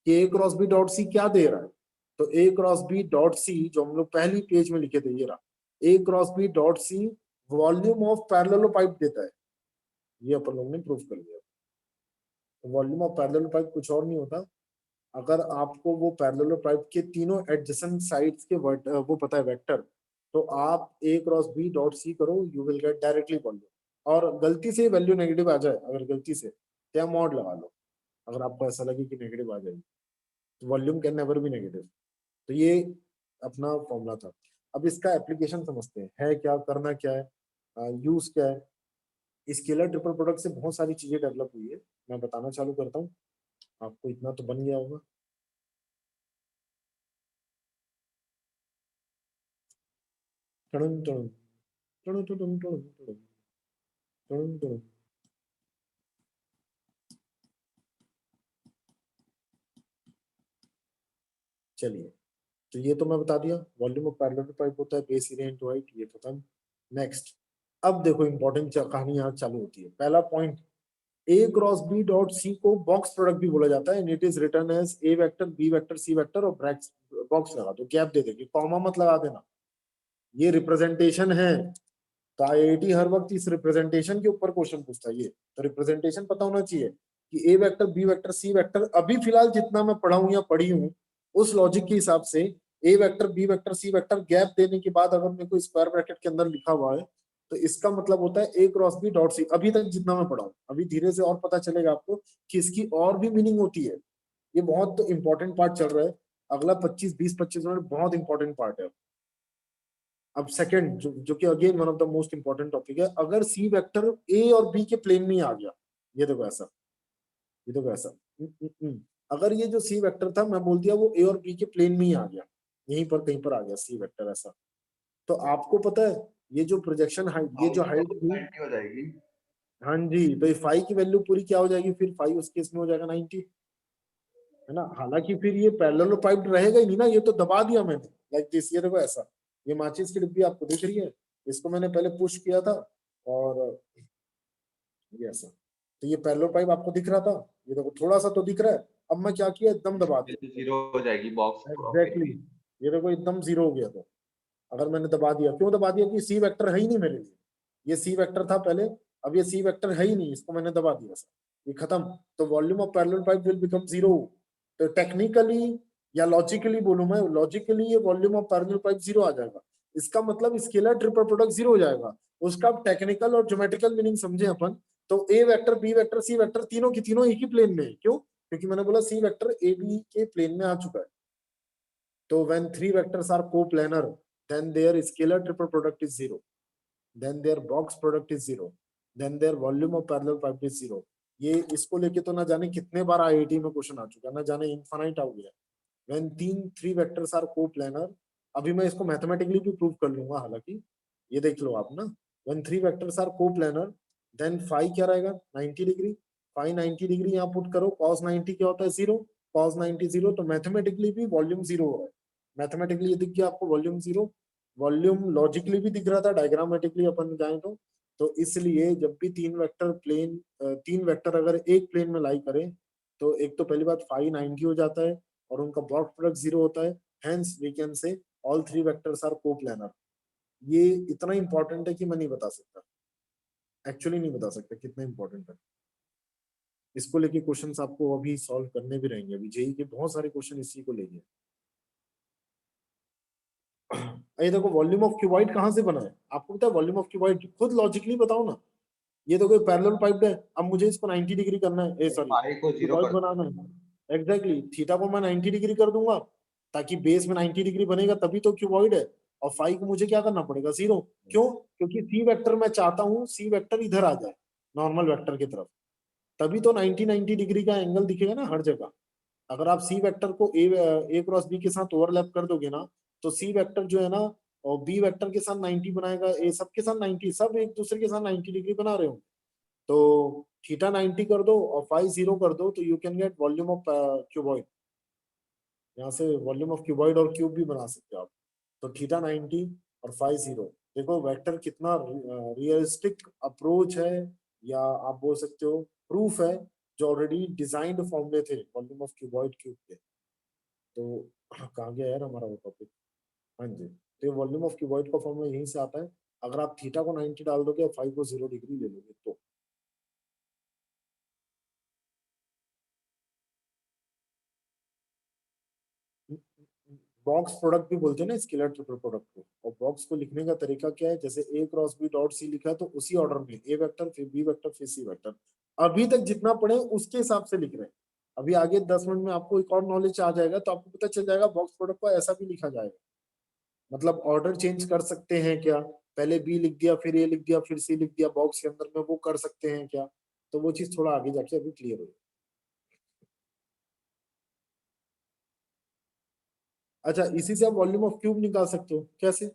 कि A cross B dot C क्या दे रहा है, तो A cross B dot C जो हम लोग पहली पेज में लिखे थे, ये रहा, A cross B dot C volume of parallelepiped देता है। ये अपन लोग ने प्रूव कर लिया। वॉल्यूम ऑफ पैरेललोपाइप कुछ और नहीं होता, अगर आपको वो पैरेललोपाइप के तीनों एडजेसेंट साइड्स के वो पता है वेक्टर, तो आप ए क्रॉस बी डॉट सी करो, you will get directly volume. और गलती से वैल्यू नेगेटिव आ जाए, अगर गलती से, तो आप मॉड लगा लो, अगर आपको ऐसा लगे कि नेगेटिव आ जाएगी, तो volume can never be negative. तो ये अपना फॉर्मूला था। अब इसका एप्लीकेशन समझते हैं, है क्या, करना क्या है, यूज क्या है। स्केलर ट्रिपल प्रोडक्ट से बहुत सारी चीजें डेवलप हुई है, मैं बताना चालू करता हूँ, आपको इतना तो बन गया होगा। टड़ुम टड़ुम, टड़ुम टड़ुम टड़ुम टड़ुम, टड़ुम टड़ुम। चलिए, तो ये तो मैं बता दिया, वॉल्यूम ऑफ पैरेलल पाइप होता है बेस एरिया इनटू हाइट, ये खत्म। नेक्स्ट, अब देखो इंपॉर्टेंट कहानी यहाँ चालू होती है। पहला point, a cross B dot c को बॉक्स प्रोडक्ट भी बोला जाता है, and it is written as a vector B vector C vector, और ब्रैकेट बॉक्स लगा दो, गैप दे देंगे, कॉमा मत लगा देना, ये रिप्रेजेंटेशन है। तो आईआईटी हर वक्त इस रिप्रेजेंटेशन के ऊपर क्वेश्चन पूछता है, ये तो रिप्रेजेंटेशन पता होना चाहिए कि A vector B vector C vector, अभी फिलहाल जितना मैं पढ़ा हूं या पढ़ी हूं उस लॉजिक के हिसाब से, A vector B vector C vector gap देने के बाद अगर मेरे को स्क्वायर ब्रैकेट के अंदर लिखा हुआ है, तो इसका मतलब होता है ए क्रॉस बी डॉट सी। अभी तक जितना मैं पढ़ा हूं, अभी धीरे से और पता चलेगा आपको कि इसकी और भी मीनिंग होती है। ये बहुत इंपॉर्टेंट पार्ट चल रहा है, अगला 25 मिनट बहुत इंपॉर्टेंट पार्ट है। अब सेकंड, जो कि again one of the most important topic है, अगर सी वेक्टर ए और बी के प्लेन में ही आ गया, ये देखो ऐसा, ये देखो ऐसा, अगर ये जो सी वेक्टर था मैं बोल दिया वो ए और बी के प्लेन में ही आ गया, यहीं पर कहीं पर आ गया सी वेक्टर ऐसा, तो आपको पता है ये जो प्रोजेक्शन हाइट, ये जो हाइट थी, 90 हो जाएगी। हाँ जी, तो फाई की वैल्यू पूरी क्या हो जाएगी, फिर फाई उस केस में हो जाएगा 90, है ना। हालांकि फिर ये पैरेललोपाइप्ड रहेगा ही नहीं ना, ये तो दबा दिया मैंने लाइक दिस, ये देखो ऐसा, ये माचिस की डिब्बी आपको दिख रही है, इसको मैंने पहले पुश किया था, और ये ऐसा, तो ये पैरेललोपाइप आपको दिख रहा था, ये देखो थोड़ा सा तो दिख रहा है, अब मैं क्या किया, एकदम दबा दिया, जीरो हो जाएगी बॉक्स। एग्जैक्टली, ये देखो एकदम जीरो हो गया। तो अगर मैंने दबा दिया, क्यों दबा दिया, कि सी वेक्टर है ही नहीं मेरे लिए, ये सी वेक्टर था पहले, अब ये सी वेक्टर है ही नहीं, इसको मैंने दबा दिया सर, ये खत्म, तो volume of parallelepiped will become zero. तो टेक्निकली या लॉजिकली बोलूं मैं, लॉजिकली ये volume of parallelepiped zero आ जाएगा, इसका मतलब स्केलर ट्रिपल प्रोडक्ट जीरो हो जाएगा। उसका टेक्निकल और ज्योमेट्रिकल मीनिंग समझे अपन, तो A vector B vector C vector तीनों की तीनों एक ही प्लेन में है, क्यों, क्योंकि मैंने बोला सी वेक्टर ए बी के प्लेन में आ चुका है। तो when three vectors are coplanar, then their scalar triple product is zero, then their box product is zero, then their volume of parallel pipe is zero। ये इसको लेके तो ना जाने कितने बार आईआईटी में क्वेश्चन आ चुका है, ना जाने इनफाइनाइट आ गया। when three vectors are coplanar, अभी मैं इसको मैथमेटिकली भी प्रूव कर लूंगा, हालांकि ये देख लो आप ना, when three vectors are coplanar then phi क्या रहेगा 90 डिग्री, फाई 90 डिग्री यहाँ पुट करो, cos 90 क्या होता है जीरो, cos 90 जीरो, तो मैथमेटिकली भी वॉल्यूम जीरो हो रहा है। मैथमेटिकली ये दिख गया आपको वॉल्यूम जीरो, वॉल्यूम लॉजिकली भी दिख रहा था, डायग्रामेटिकली अपन जाए तो तो इसलिए जब भी तीन वेक्टर अगर एक प्लेन में लाई करें तो एक तो पहली बात फाई 90 हो जाता है और उनका डॉट प्रोडक्ट 0 होता है, hence we can say all three vectors are coplanar. ये इतना इंपॉर्टेंट है कि मैं नहीं बता सकता, एक्चुअली नहीं बता सकता कितना इंपॉर्टेंट है। इसको लेके क्वेश्चंस आपको अभी सॉल्व करने भी रहेंगे, अभी जेई के बहुत सारे क्वेश्चन इसी को लेके। ये देखो वॉल्यूम ऑफ क्यूबॉइड कहाँ से बना है, आपको पता है वॉल्यूम ऑफ क्यूबॉइड? खुद लॉजिकली बताओ ना। ये देखो पैरेलल पाइप है, अब मुझे इसको 90 डिग्री करना है, सॉरी फाई को 0 क्यूबॉइड कर बनाना है। एग्जैक्टली थीटा को मैं 90 डिग्री कर दूंगा ताकि बेस में 90 डिग्री बनेगा, तभी तो क्यूबॉइड है। और फाई को मुझे क्या करना पड़ेगा? 0। क्यों? क्योंकि सी वेक्टर मैं चाहता हूँ सी वेक्टर इधर आ जाए नॉर्मल वेक्टर की तरफ, तभी तो 90 डिग्री का एंगल दिखेगा ना हर जगह। अगर आप सी वेक्टर को ए क्रॉस बी के साथ ओवरलैप कर दोगे ना, तो सी वेक्टर जो है ना और बी वेक्टर के साथ 90 बनाएगा, ए सब के साथ 90, सब एक दूसरे के साथ 90 डिग्री बना रहे हो। तो थीटा 90 कर दो और फाई 0 कर दो, तो you can get volume of cuboid. यहाँ से वॉल्यूम ऑफ क्यूबॉइड और क्यूब भी बना सकते हो आप। तो थीटा 90 और फाई 0। देखो वेक्टर कितना रियलिस्टिक अप्रोच है, या आप बोल सकते हो प्रूफ है, जो ऑलरेडी डिजाइंड फॉर्मूले थे वॉल्यूम ऑफ क्यूबॉइड क्यूब के। तो कहाँ गया यार हमारा वो टॉपिक? हाँ जी, तो वॉल्यूम ऑफ क्यूबॉइड का फॉर्मूला यहीं से आता है। अगर आप थीटा को 90 डाल दोगे और फाई को 0 डिग्री ले लोगे तो बॉक्स प्रोडक्ट भी बोलते हैं ना स्केलर ट्रिपल प्रोडक्ट को। और बॉक्स को लिखने का तरीका क्या है? जैसे ए क्रॉस बी डॉट सी लिखा है तो उसी ऑर्डर में ए वेक्टर फिर बी वेक्टर फिर सी वेक्टर, अभी तक जितना पढ़े उसके हिसाब से लिख रहे हैं। अभी आगे 10 मिनट में आपको एक और नॉलेज आ जाएगा तो आपको पता चल जाएगा बॉक्स प्रोडक्ट को ऐसा भी लिखा जाएगा। मतलब ऑर्डर चेंज कर सकते हैं क्या? पहले बी लिख दिया फिर ए लिख दिया फिर सी लिख दिया बॉक्स के अंदर में, वो कर सकते हैं क्या? तो वो चीज थोड़ा आगे जाके अभी क्लियर हो। अच्छा, इसी से आप वॉल्यूम ऑफ क्यूब निकाल सकते हो। कैसे?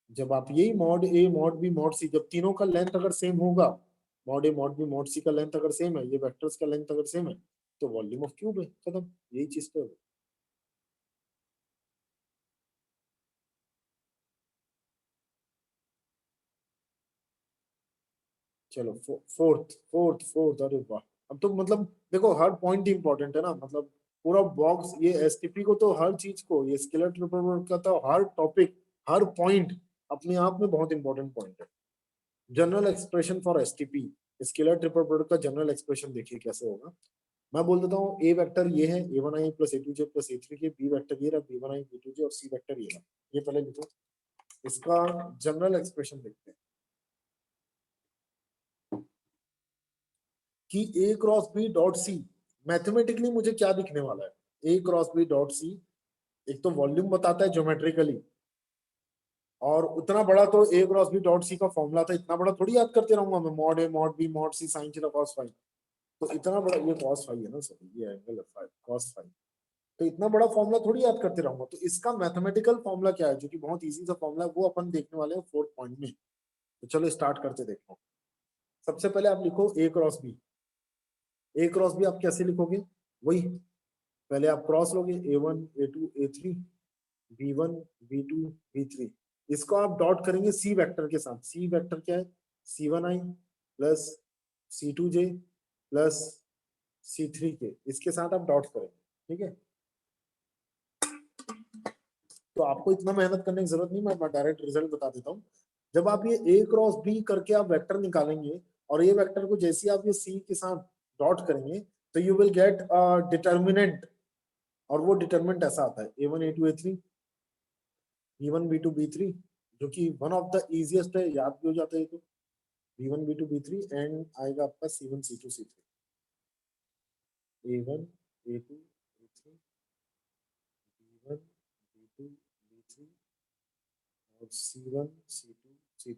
जब आप यही mod A mod B mod सी, जब तीनों का लेंथ अगर सेम होगा, mod A mod B mod सी का लेंथ अगर सेम है, ये वेक्टर्स का लेंथ अगर सेम है, तो वॉल्यूम ऑफ क्यूब है, खत्म। यही चीज तो है। चलो फोर्थ, अरे वाह। अब तो मतलब देखो हर पॉइंट इंपॉर्टेंट है ना, मतलब पूरा बॉक्स ये एसटीपी को तो हर चीज को, ये स्केलर ट्रिपल का तो हर टॉपिक हर पॉइंट अपने आप में बहुत इंपॉर्टेंट पॉइंट है। General expression for STP, scalar triple product का जनरल एक्सप्रेशन देखिए कैसे होगा। मैं बोल देता हूँ ए वेक्टर ये है a1i plus a2j plus a3 के, बी वेक्टर ये रहा b1i b2j और सी वेक्टर ये रहा। ये पहले लिखो, इसका जनरल एक्सप्रेशन देखते हैं कि a cross B dot c mathematically मुझे क्या दिखने वाला है। a cross B dot c एक तो वॉल्यूम बताता है ज्योमेट्रिकली, और उतना बड़ा तो a cross B dot c का फॉर्मूला था, इतना बड़ा थोड़ी याद करते रहूंगा मैं, mod A mod B mod C sine theta cos phi. तो इतना बड़ा, ये कॉस फाई है ना सर, ये एंगल है फाई कॉस फाई, तो इतना बड़ा फॉर्मूला थोड़ी याद करते रहूंगा। तो इसका मैथमेटिकल फॉर्मूला क्या है, जो कि बहुत इजी सा फॉर्मूला है, वो अपन देखने वाले हैं फोर्थ पॉइंट में। तो चलो स्टार्ट करते देखो। सबसे पहले आप लिखो ए cross B. A cross B आप कैसे लिखोगे? वही, पहले आप क्रॉस लोगे a1 a2 a3 b1 b2 b3, इसको आप डॉट करेंगे सी वेक्टर के साथ। सी वेक्टर क्या है? c1i plus c2j plus c3k, इसके साथ आप डॉट करेंगे। ठीक है, तो आपको इतना मेहनत करने की जरूरत नहीं, मैं डायरेक्ट रिजल्ट बता देता हूँ। जब आप ये ए क्रॉस बी करके आप वेक्टर निकालेंगे और ये वेक्टर को जैसे आप ये सी के साथ डॉट करेंगे, तो यू विल गेट डिटर्मिनेंट, और वो डिटर्मिनेंट ऐसा आता है a1 a2 a3 b1 b2 b3, जो कि वन ऑफ द इजिएस्ट है, याद भी हो जाता है। तो b1 b2 b3 एंड आएगा आपका c1 c2 c3, a1 a2 a3 b1 b2 b3 और c1 c2 c3।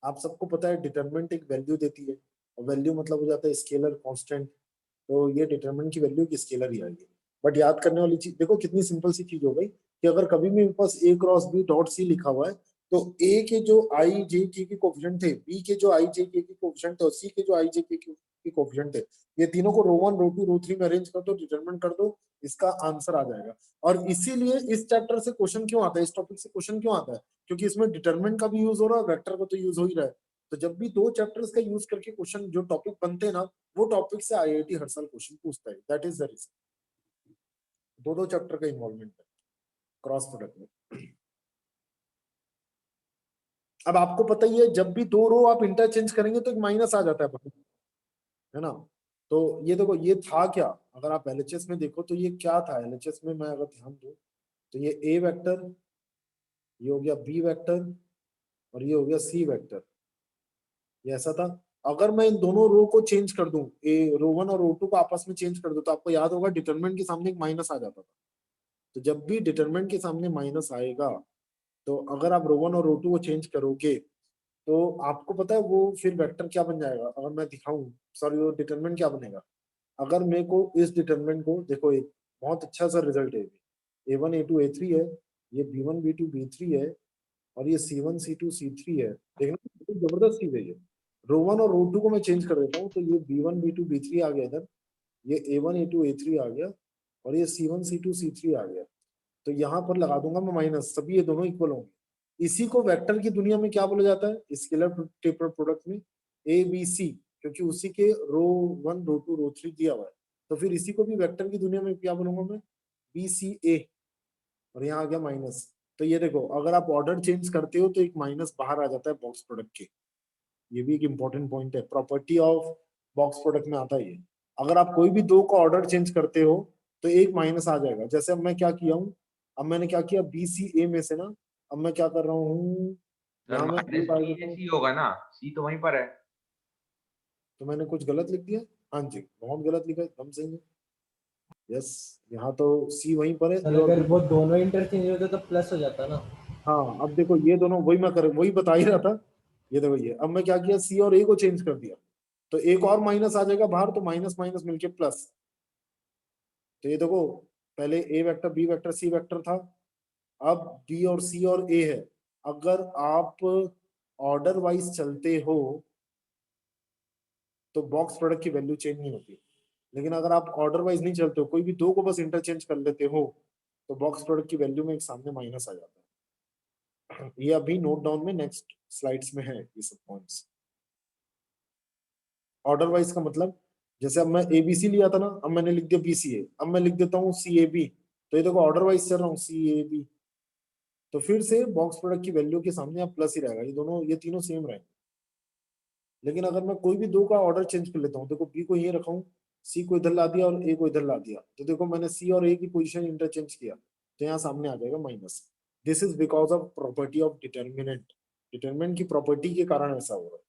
आप सबको पता है डिटरमिनेंट एक वैल्यू देती है, और वैल्यू मतलब हो जाता है स्केलर कांस्टेंट। तो ये डिटरमिनेंट की वैल्यू की स्केलर ही आएगी। बट याद करने वाली चीज देखो कितनी सिंपल सी चीज हो गई, कि अगर कभी भी मेरे पास ए क्रॉस बी डॉट सी लिखा हुआ है, तो ए के जो आई जे के कोफिशिएंट थे, बी के जो आई जे के कोफिशिएंट थे और सी के जो आई जे के कोफिशिएंट थे, ये तीनों को रो 1 रो 2 रो 3 में अरेंज कर दो, डिटरमिनेंट कर दो, इसका आंसर आ जाएगा। और इसीलिए इस चैप्टर से क्वेश्चन क्यों आता है, इस टॉपिक से क्वेश्चन क्यों आता है? क्योंकि इसमें डिटरमिनेंट का भी यूज हो रहा है, वेक्टर का तो यूज हो ही रहा है। तो जब भी दो चैप्टर्स का यूज करके क्वेश्चन जो टॉपिक बनते हैं ना, वो टॉपिक से आईआईटी हर साल क्वेश्चन पूछता है, दैट इज द रीजन। दो चैप्टर का इन्वॉल्वमेंट है क्रॉस प्रोडक्ट में। अब आपको पता ही है, जब भी दो रो आप इंटरचेंज करेंगे तो एक माइनस आ जाता है ना। तो ये देखो, ये था क्या, अगर आप एलएचएस में देखो तो ये क्या था एलएचएस में, मैं अगर ध्यान दूं तो ये ए वेक्टर, ये हो गया बी वेक्टर, और ये हो गया सी वेक्टर, ये ऐसा था। अगर मैं इन दोनों रो को चेंज कर दूं, ए रो 1 और रो 2 को आपस में चेंज कर दूं, तो आपको याद होगा डिटरमिनेंट के सामने एक माइनस आ जाता था। तो जब भी डिटरमिनेंट के सामने माइनस आएगा, तो अगर आप रो 1 और रो 2 को चेंज करोगे, तो आपको पता है वो फिर वेक्टर क्या बन जाएगा, अगर मैं दिखाऊं, सॉरी वो डिटरमिनेंट क्या बनेगा। अगर मेरे को इस डिटरमिनेंट को देखो, एक बहुत अच्छा सा रिजल्ट है, A1 A2 A3 है, ये B1 B2 B3 है, और ये C1 C2 C3 है। देखना कितनी जबरदस्त चीज है ये। रो 1 और रो 2 को मैं चेंज कर देता हूँ, तो ये B1 B2 B3 आ गया इधर, ये A1 A2 A3 आ गया, और ये C1 C2 C3 आ गया। तो यहाँ पर लगा दूंगा मैं माइनस, सभी ये दोनों इक्वल होंगे। इसी को वेक्टर की दुनिया में क्या बोला जाता है, स्केलर प्रोडक्ट में ए बी सी, क्योंकि उसी के रो 1 रो 2 रो 3 दिया हुआ है। तो फिर इसी को भी वेक्टर की दुनिया में क्या बोलूंगा मैं, बी सी ए, और यहाँ आ गया माइनस। तो ये देखो, अगर आप ऑर्डर चेंज करते हो तो एक माइनस बाहर आ जाता है बॉक्स प्रोडक्ट के। ये भी एक इंपॉर्टेंट पॉइंट है, प्रॉपर्टी ऑफ बॉक्स प्रोडक्ट में आता है ये। अगर आप कोई भी दो का ऑर्डर चेंज करते हो तो एक माइनस आ जाएगा। जैसे अब मैं क्या किया हूँ, अब मैंने क्या किया, बी सी ए में से ना, अब मैं क्या कर रहा हूँ, यहाँ मैं माइनस डाल बी देता हूँ। सी होगा ना, सी तो वहीं पर है। तो मैंने कुछ गलत लिख दिया, हाँ जी बहुत गलत लिखा, एकदम सही है। यस, यहाँ तो सी वहीं पर है, सर ए और अगर बी। वो दोनों इंटरचेंज होते तो प्लस हो जाता ना। हाँ अब देखो, ये दोनों वही बता ही रहा था। ये देखो, ये अब मैं क्या किया, सी और ए को चेंज कर दिया, तो एक और माइनस आ जाएगा बाहर, तो माइनस माइनस मिलके प्लस। तो ये देखो, पहले A vector B vector C vector था, अब बी और सी और ए है। अगर आप ऑर्डर वाइज चलते हो तो बॉक्स प्रोडक्ट की वैल्यू चेंज नहीं होती। लेकिन अगर आप ऑर्डर वाइज नहीं चलते हो, कोई भी दो को बस इंटरचेंज कर लेते हो, तो बॉक्स प्रोडक्ट की वैल्यू में एक सामने माइनस आ जाता है। ये अभी नोट डाउन में नेक्स्ट स्लाइड्स में है ये सब पॉइंट्स। ऑर्डर वाइज का मतलब, जैसे अब मैं एबीसी लिया था ना, अब मैंने लिख दिया बीसीए, अब मैं लिख देता हूँ सी ए बी, तो ये देखो ऑर्डर वाइज चल रहा हूँ सी ए बी, तो फिर से बॉक्स प्रोडक्ट की वैल्यू के सामने आप प्लस ही रहेगा, ये दोनों ये तीनों सेम रहेंगे। लेकिन अगर मैं कोई भी दो का ऑर्डर चेंज कर लेता हूँ, देखो बी को ये रखा हूँ, सी को इधर ला दिया और ए को इधर ला दिया, तो देखो मैंने सी और ए की पोजीशन इंटरचेंज किया, तो यहाँ सामने आ जाएगा minus. This is because of property of determinant, determinant की प्रॉपर्टी के कारण ऐसा हो रहा है।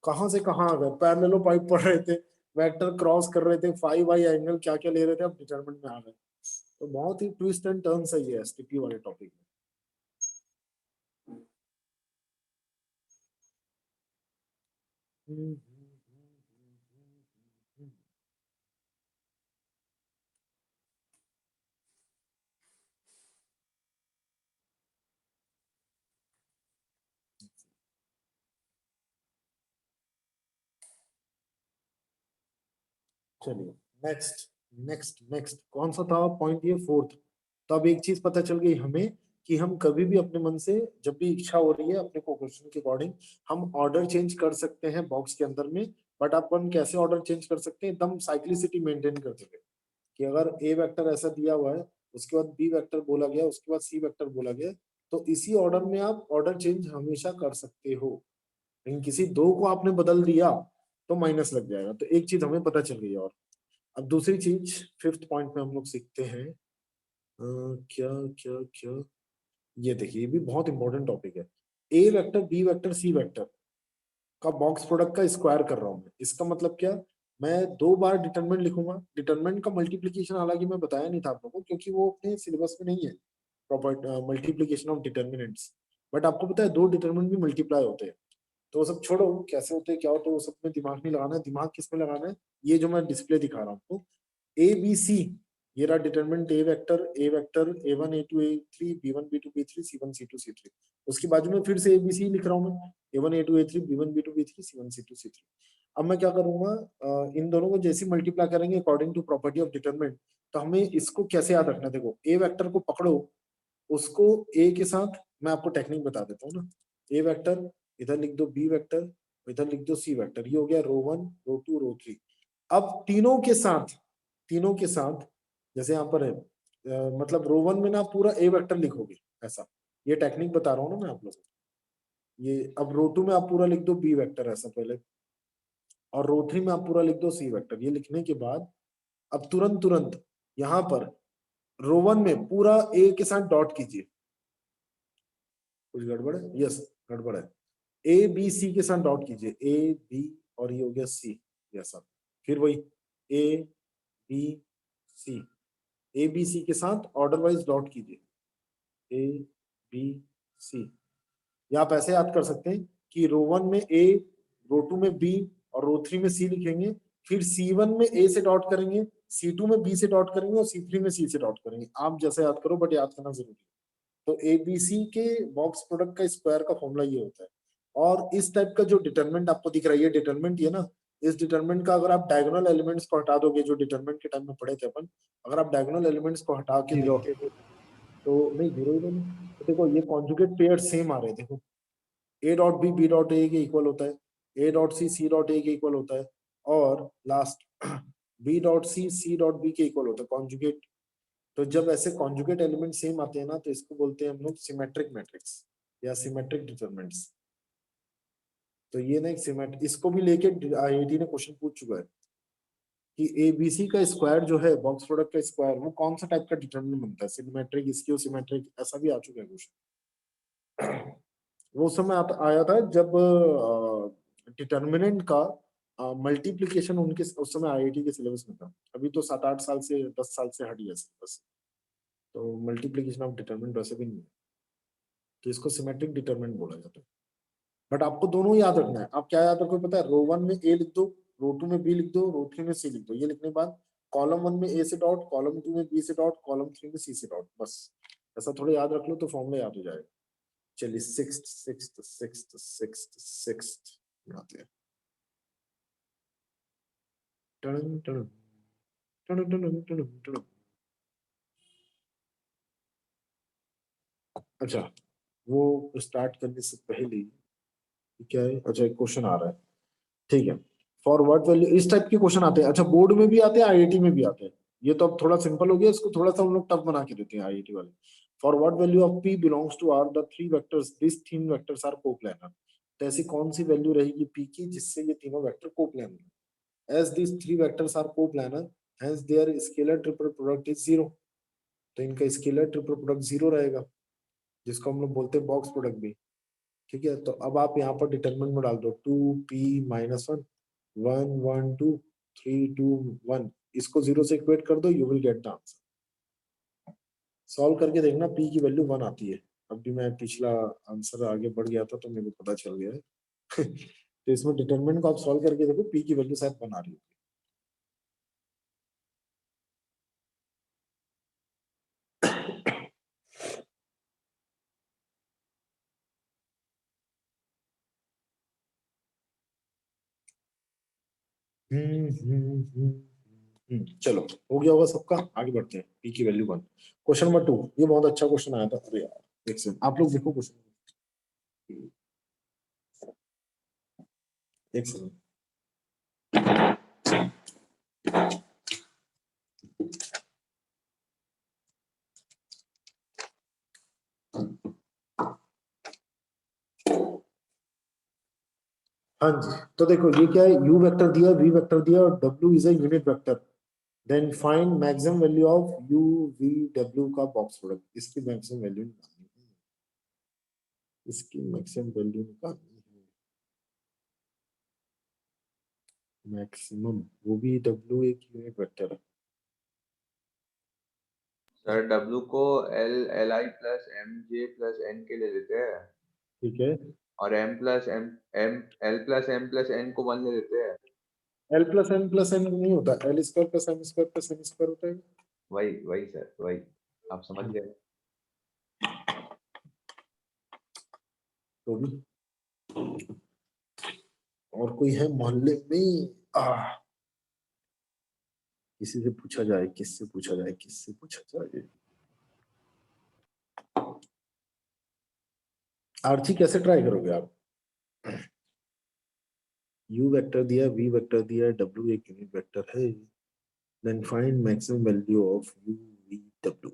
कहाँ से कहाँ आ गए, पैरेललो पाइप पढ़ रहे थे, वेक्टर क्रॉस कर रहे थे, फाइव आई एंगल क्या क्या ले रहे थे, अब डिटरमिनेंट में आ गए। तो बहुत ही ट्विस्ट एंड टर्न्स है ये एसटीपी वाले टॉपिक में। चलिए नेक्स्ट नेक्स्ट नेक्स्ट कौन सा था पॉइंट, ये फोर्थ। तो अब एक चीज पता चल गई हमें, कि हम कभी भी अपने मन से, जब भी इच्छा हो रही है अपने को क्वेश्चन के अकॉर्डिंग, हम ऑर्डर चेंज कर सकते हैं बॉक्स के अंदर में। बट अपन कैसे ऑर्डर चेंज कर सकते हैं, एकदम साइक्लिसिटी मेंटेन करते हुए, कि अगर ए वेक्टर ऐसा दिया हुआ है, उसके बाद बी वेक्टर बोला गया, उसके बाद सी वेक्टर बोला गया, तो इसी ऑर्डर में आप ऑर्डर चेंज हमेशा कर सकते हो। लेकिन किसी दो को आपने बदल दिया तो माइनस लग जाएगा। तो एक चीज हमें पता चल गई। और अब दूसरी चीज फिफ्थ पॉइंट में हम लोग सीखते हैं, क्या क्या क्या, ये देखिए ये भी बहुत इंपॉर्टेंट टॉपिक है। A vector B vector C vector का बॉक्स प्रोडक्ट का स्क्वायर कर रहा हूं मैं। इसका मतलब क्या, मैं दो बार डिटरमिनेंट लिखूंगा। डिटरमिनेंट का मल्टीप्लीकेशन हालांकि मैं बताया नहीं था आप लोगों को, क्योंकि वो अपने सिलेबस में नहीं है, proper multiplication of determinants. But आपको पता है दो डिटरमिनेंट भी मल्टीप्लाई होते हैं। तो वो सब छोड़ो, कैसे होते हैं क्या होते हैं वो सब में दिमाग नहीं लगाना है। दिमाग किस में लगाना है, ये जो मैं डिस्प्ले दिखा रहा हूँ आपको, ए बी सी, ये रहा determinant A vector A1 A2 A3 B1 B2 B3 C1 C2 C3। उसकी बाजू में फिर से ABC लिख रहा हूँ मैं, A1 A2 A3 B1 B2 B3 C1 C2 C3। अब मैं क्या करूंगा, इन दोनों को जैसे मल्टीप्लाई करेंगे according to property of determinant, तो हमें इसको कैसे याद रखना है। देखो ए वेक्टर को पकड़ो, उसको ए के साथ, मैं आपको टेक्निक बता देता हूँ ना, ए वेक्टर, इधर लिख दो बी वेक्टर, इधर लिख दो सी वेक्टर। ये हो गया रो 1, रो 2, रो 3। अब तीनों के साथ जैसे यहाँ पर है, मतलब रो 1 में ना पूरा ए वेक्टर लिखोगे ऐसा, ये टेक्निक बता रहा हूँ ना मैं आप लोगों को। ये अब रो 2 में आप पूरा लिख दो बी वेक्टर ऐसा पहले, और रो 3 में आप पूरा लिख दो सी वेक्टर। ये लिखने के बाद अब तुरंत यहाँ पर रो 1 में पूरा ए के साथ डॉट कीजिए। कुछ गड़बड़ है? यस, गड़बड़ है। ए बी सी के साथ डॉट कीजिए, ए बी और ये हो गया सी ऐसा। फिर वही A B C, A B C के साथ ऑर्डर वाइज डॉट कीजिए, ए बी सी। या आप ऐसे याद कर सकते हैं कि रो 1 में ए, रो 2 में बी और रो 3 में सी लिखेंगे, फिर C1 में ए से डॉट करेंगे, C2 में बी से डॉट करेंगे और C3 में सी से डॉट करेंगे। आप जैसे याद करो, बट याद करना जरूरी है। तो एबीसी के बॉक्स प्रोडक्ट का स्क्वायर का फॉर्मूला ये होता है। और इस टाइप का जो डिटरमिनेंट आपको दिख रहा है, ये डिटरमिनेंट ये ना, इस डिटरमिनेंट का अगर आप डायगोनल एलिमेंट्स को हटा दोगे, जो डिटरमिनेंट के टाइम में पढ़े थे अपन, अगर आप डायगोनल एलिमेंट्स को हटा के Zero. देखते हो तो नहीं, जीरो ही नहीं। तो देखो ये कॉन्जुगेट पेयर सेम आ रहे हैं। देखो a dot b dot a के इक्वल होता है, ए डॉट सी डॉट ए के इक्वल होता है, और last b dot c dot b के इक्वल होता है, कॉन्जुगेट। तो जब ऐसे कॉन्जुगेट एलिमेंट सेम आते हैं ना, तो इसको बोलते हैं हम लोग सिमेट्रिक मैट्रिक्स या सिमेट्रिक डिटरमिनेंट्स। तो ये ना एक सिमेट्रिक, इसको भी लेके आईआईटी ने क्वेश्चन पूछ चुका है कि एबीसी का स्क्वायर जो है, बॉक्स प्रोडक्ट का स्क्वायर, वो कौन सा टाइप का डिटरमिनेंट बनता है, सिमेट्रिक, स्क्यू सिमेट्रिक, ऐसा भी आ चुका है क्वेश्चन। वो समय आया था जब डिटरमिनेंट का मल्टीप्लीकेशन उनके उस समय आईआईटी के सिलेबस में था। अभी तो 7-8 साल से 10 साल से हट गया सिलेबस। तो मल्टीप्लीकेशन ऑफ डिटरमिनेंट वैसे भी नहीं है, तो इसको सिमेट्रिक डिटरमिनेंट बोला जाता है। बट आपको दोनों याद रखना है। आप क्या याद रखो पता है, रो 1 में ए लिख दो, रो 2 में बी लिख दो, रो 3 में सी लिख दो। ये लिखने के बाद कॉलम 1 में ए से डॉट, कॉलम 2 में बी से डॉट, कॉलम 3 में सी से डॉट, बस ऐसा थोड़ा याद रख लो तो फॉर्मूला याद हो जाएगा। चलिए सिक्स्थ आते हैं। टन, टन, टन, टन, टन, टन, टन। अच्छा, वो स्टार्ट करने से पहले क्या है, अच्छा एक क्वेश्चन आ रहा है, ठीक है। फॉर व्हाट वैल्यू, इस टाइप के क्वेश्चन आते हैं। अच्छा, बोर्ड में भी आते हैं, आईआईटी में भी आते हैं। ये तो अब थोड़ा सिंपल हो गया, इसको थोड़ा सा हम लोग टफ बना के देते हैं आईआईटी वाले। For what value of p belongs to R the three vectors, this तीन वेक्टर्स आर कोप्लानर। तो ऐसी कौन सी वैल्यू रहेगी पी की जिससे ये तीनों वेक्टर कोप्लानर है? As these three vectors are coplanar, hence their scalar triple product is zero. तो इनका स्केलर ट्रिपल प्रोडक्ट जीरो रहेगा, जिसको हम लोग बोलते हैं बॉक्स प्रोडक्ट भी। ठीक है, तो अब आप यहाँ पर डिटरमिनेंट में डाल दो 2p-1 1 1 2 3 2 1, इसको जीरो से इक्वेट कर दो, you will get the answer. Solve करके देखना, p की वैल्यू 1 आती है। अब भी मैं पिछला आंसर आगे बढ़ गया था तो मेरे को पता चल गया है। तो इसमें डिटरमिनेंट को आप सॉल्व करके देखो, p की वैल्यू शायद 1 आ रही है। चलो, हो गया होगा सबका, आगे बढ़ते हैं। पी की वैल्यू 1, क्वेश्चन नंबर 2। ये बहुत अच्छा क्वेश्चन आया था। अरे यार एक सेकंड, आप लोग देखो क्वेश्चन, एक सेकंड। हाँ जी, तो देखो ये क्या है, u वेक्टर दिया, v वेक्टर दिया और w is a unit vector. Then find maximum value of u v w का बॉक्स प्रोडक्ट। इसकी मैक्सिमम वैल्यू निकालनी है, इसकी मैक्सिमम वैल्यू निकालनी है, मैक्सिमम, वो भी w एक यूनिट वेक्टर है। सर W को Li plus Mj plus N के ले लेते हैं, ठीक है, और L plus M plus N को 1 ले लेते हैं। l plus m plus n नहीं होता, l square plus m square plus n square होता है। वही वही सर, वही आप समझ गए। तो भी और कोई है मोहल्ले में? किसी से पूछा जाए, किससे पूछा जाए, किससे पूछा जाए? आरसी कैसे ट्राई करोगे आप? u वेक्टर दिया, v वेक्टर दिया, w एक यूनिट वेक्टर है, then find maximum value of u v w।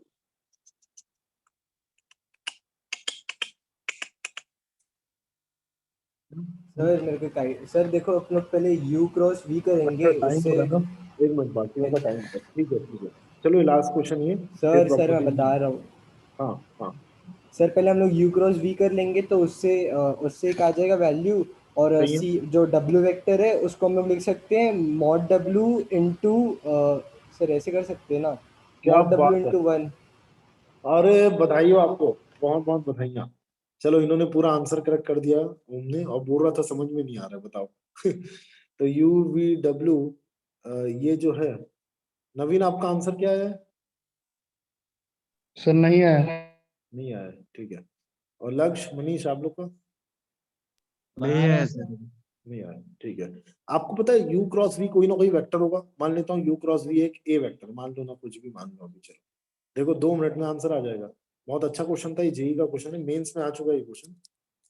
Sir मेरे को सर देखो अपन लोग पहले u क्रॉस v करेंगे टाइम हो उससे। रहा है ना, एक मिनट बाकी का टाइम है, ठीक है ठीक है। चलो लास्ट क्वेश्चन ये फिर सर मैं प्रॉपर्टी। बता रहा हूँ हाँ हाँ सर, पहले हम लोग u क्रॉस v कर लेंगे तो उससे एक आ जाएगा वैल्यू। और सही है। c जो w वेक्टर है उसको हम लोग लिख सकते हैं मॉड w इंटू, सर ऐसे कर सकते हैं ना, क्या मॉड w बात है, इंटू 1। अरे बधाई हो आपको, बहुत बहुत बधाइयाँ। चलो इन्होंने पूरा आंसर करेक्ट कर दिया, हमने और बोल रहा था समझ में नहीं आ रहा है, बताओ। तो यू वी डब्ल्यू, ये जो है, नवीन आपका आंसर क्या है? सर नहीं है। नहीं आया है, ठीक है। और लक्ष्य मनीष आप लोग का नहीं है सर। नहीं आया, ठीक है। आपको पता है u क्रॉस v कोई ना कोई वेक्टर होगा, मान लेता हूँ u क्रॉस v एक a वेक्टर मान लो ना, कुछ भी मान लो अभी, चलो देखो 2 मिनट में आंसर आ जाएगा। बहुत अच्छा क्वेश्चन था, ये जेई का क्वेश्चन है, मेंस में आ चुका है ये क्वेश्चन।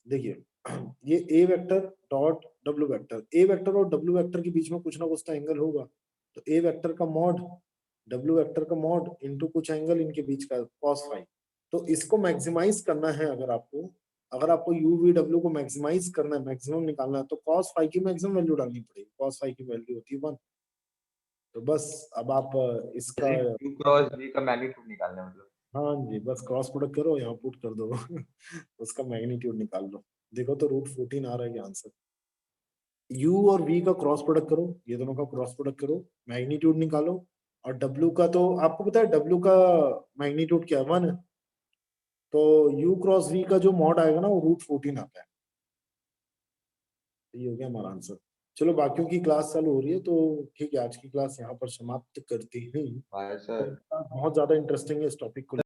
देखिए ये a vector dot w vector, a vector और w वेक्टर के बीच में कुछ ना कुछ तो एंगल होगा, तो a वेक्टर का मॉड w वेक्टर का मॉड इनटू कुछ एंगल इनके बीच का cos फाई। तो इसको मैक्सिमाइज करना है, अगर आपको u v w को मैक्सिमाइज करना है, मैक्सिमम निकालना है, तो cos फाई की मैक्सिमम वैल्यू डालनी पड़ेगी। cos फाई की वैल्यू होती है 1। तो बस अब आप इसका, u क्रॉस v का मैग्नीट्यूड निकालना है मतलब। हाँ जी, बस क्रॉस प्रोडक्ट करो, यहाँ पुट कर दो। उसका मैग्नीट्यूड निकाल लो। देखो तो √14 आ रहा है क्या आंसर? u और v का क्रॉस प्रोडक्ट करो, ये दोनों का क्रॉस प्रोडक्ट करो, मैग्नीट्यूड निकालो। और w का तो आपको पता है w का मैग्नीट्यूड क्या है, 1 है। तो u क्रॉस v का जो मॉड आएगा ना वो √14 आता है। ये हो गया हमारा आंसर। चलो बाकियों की क्लास चालू हो रही है, तो ठीक है, आज की क्लास यहाँ पर समाप्त करते हैं। भाई सर बहुत ज्यादा इंटरेस्टिंग है इस टॉपिक को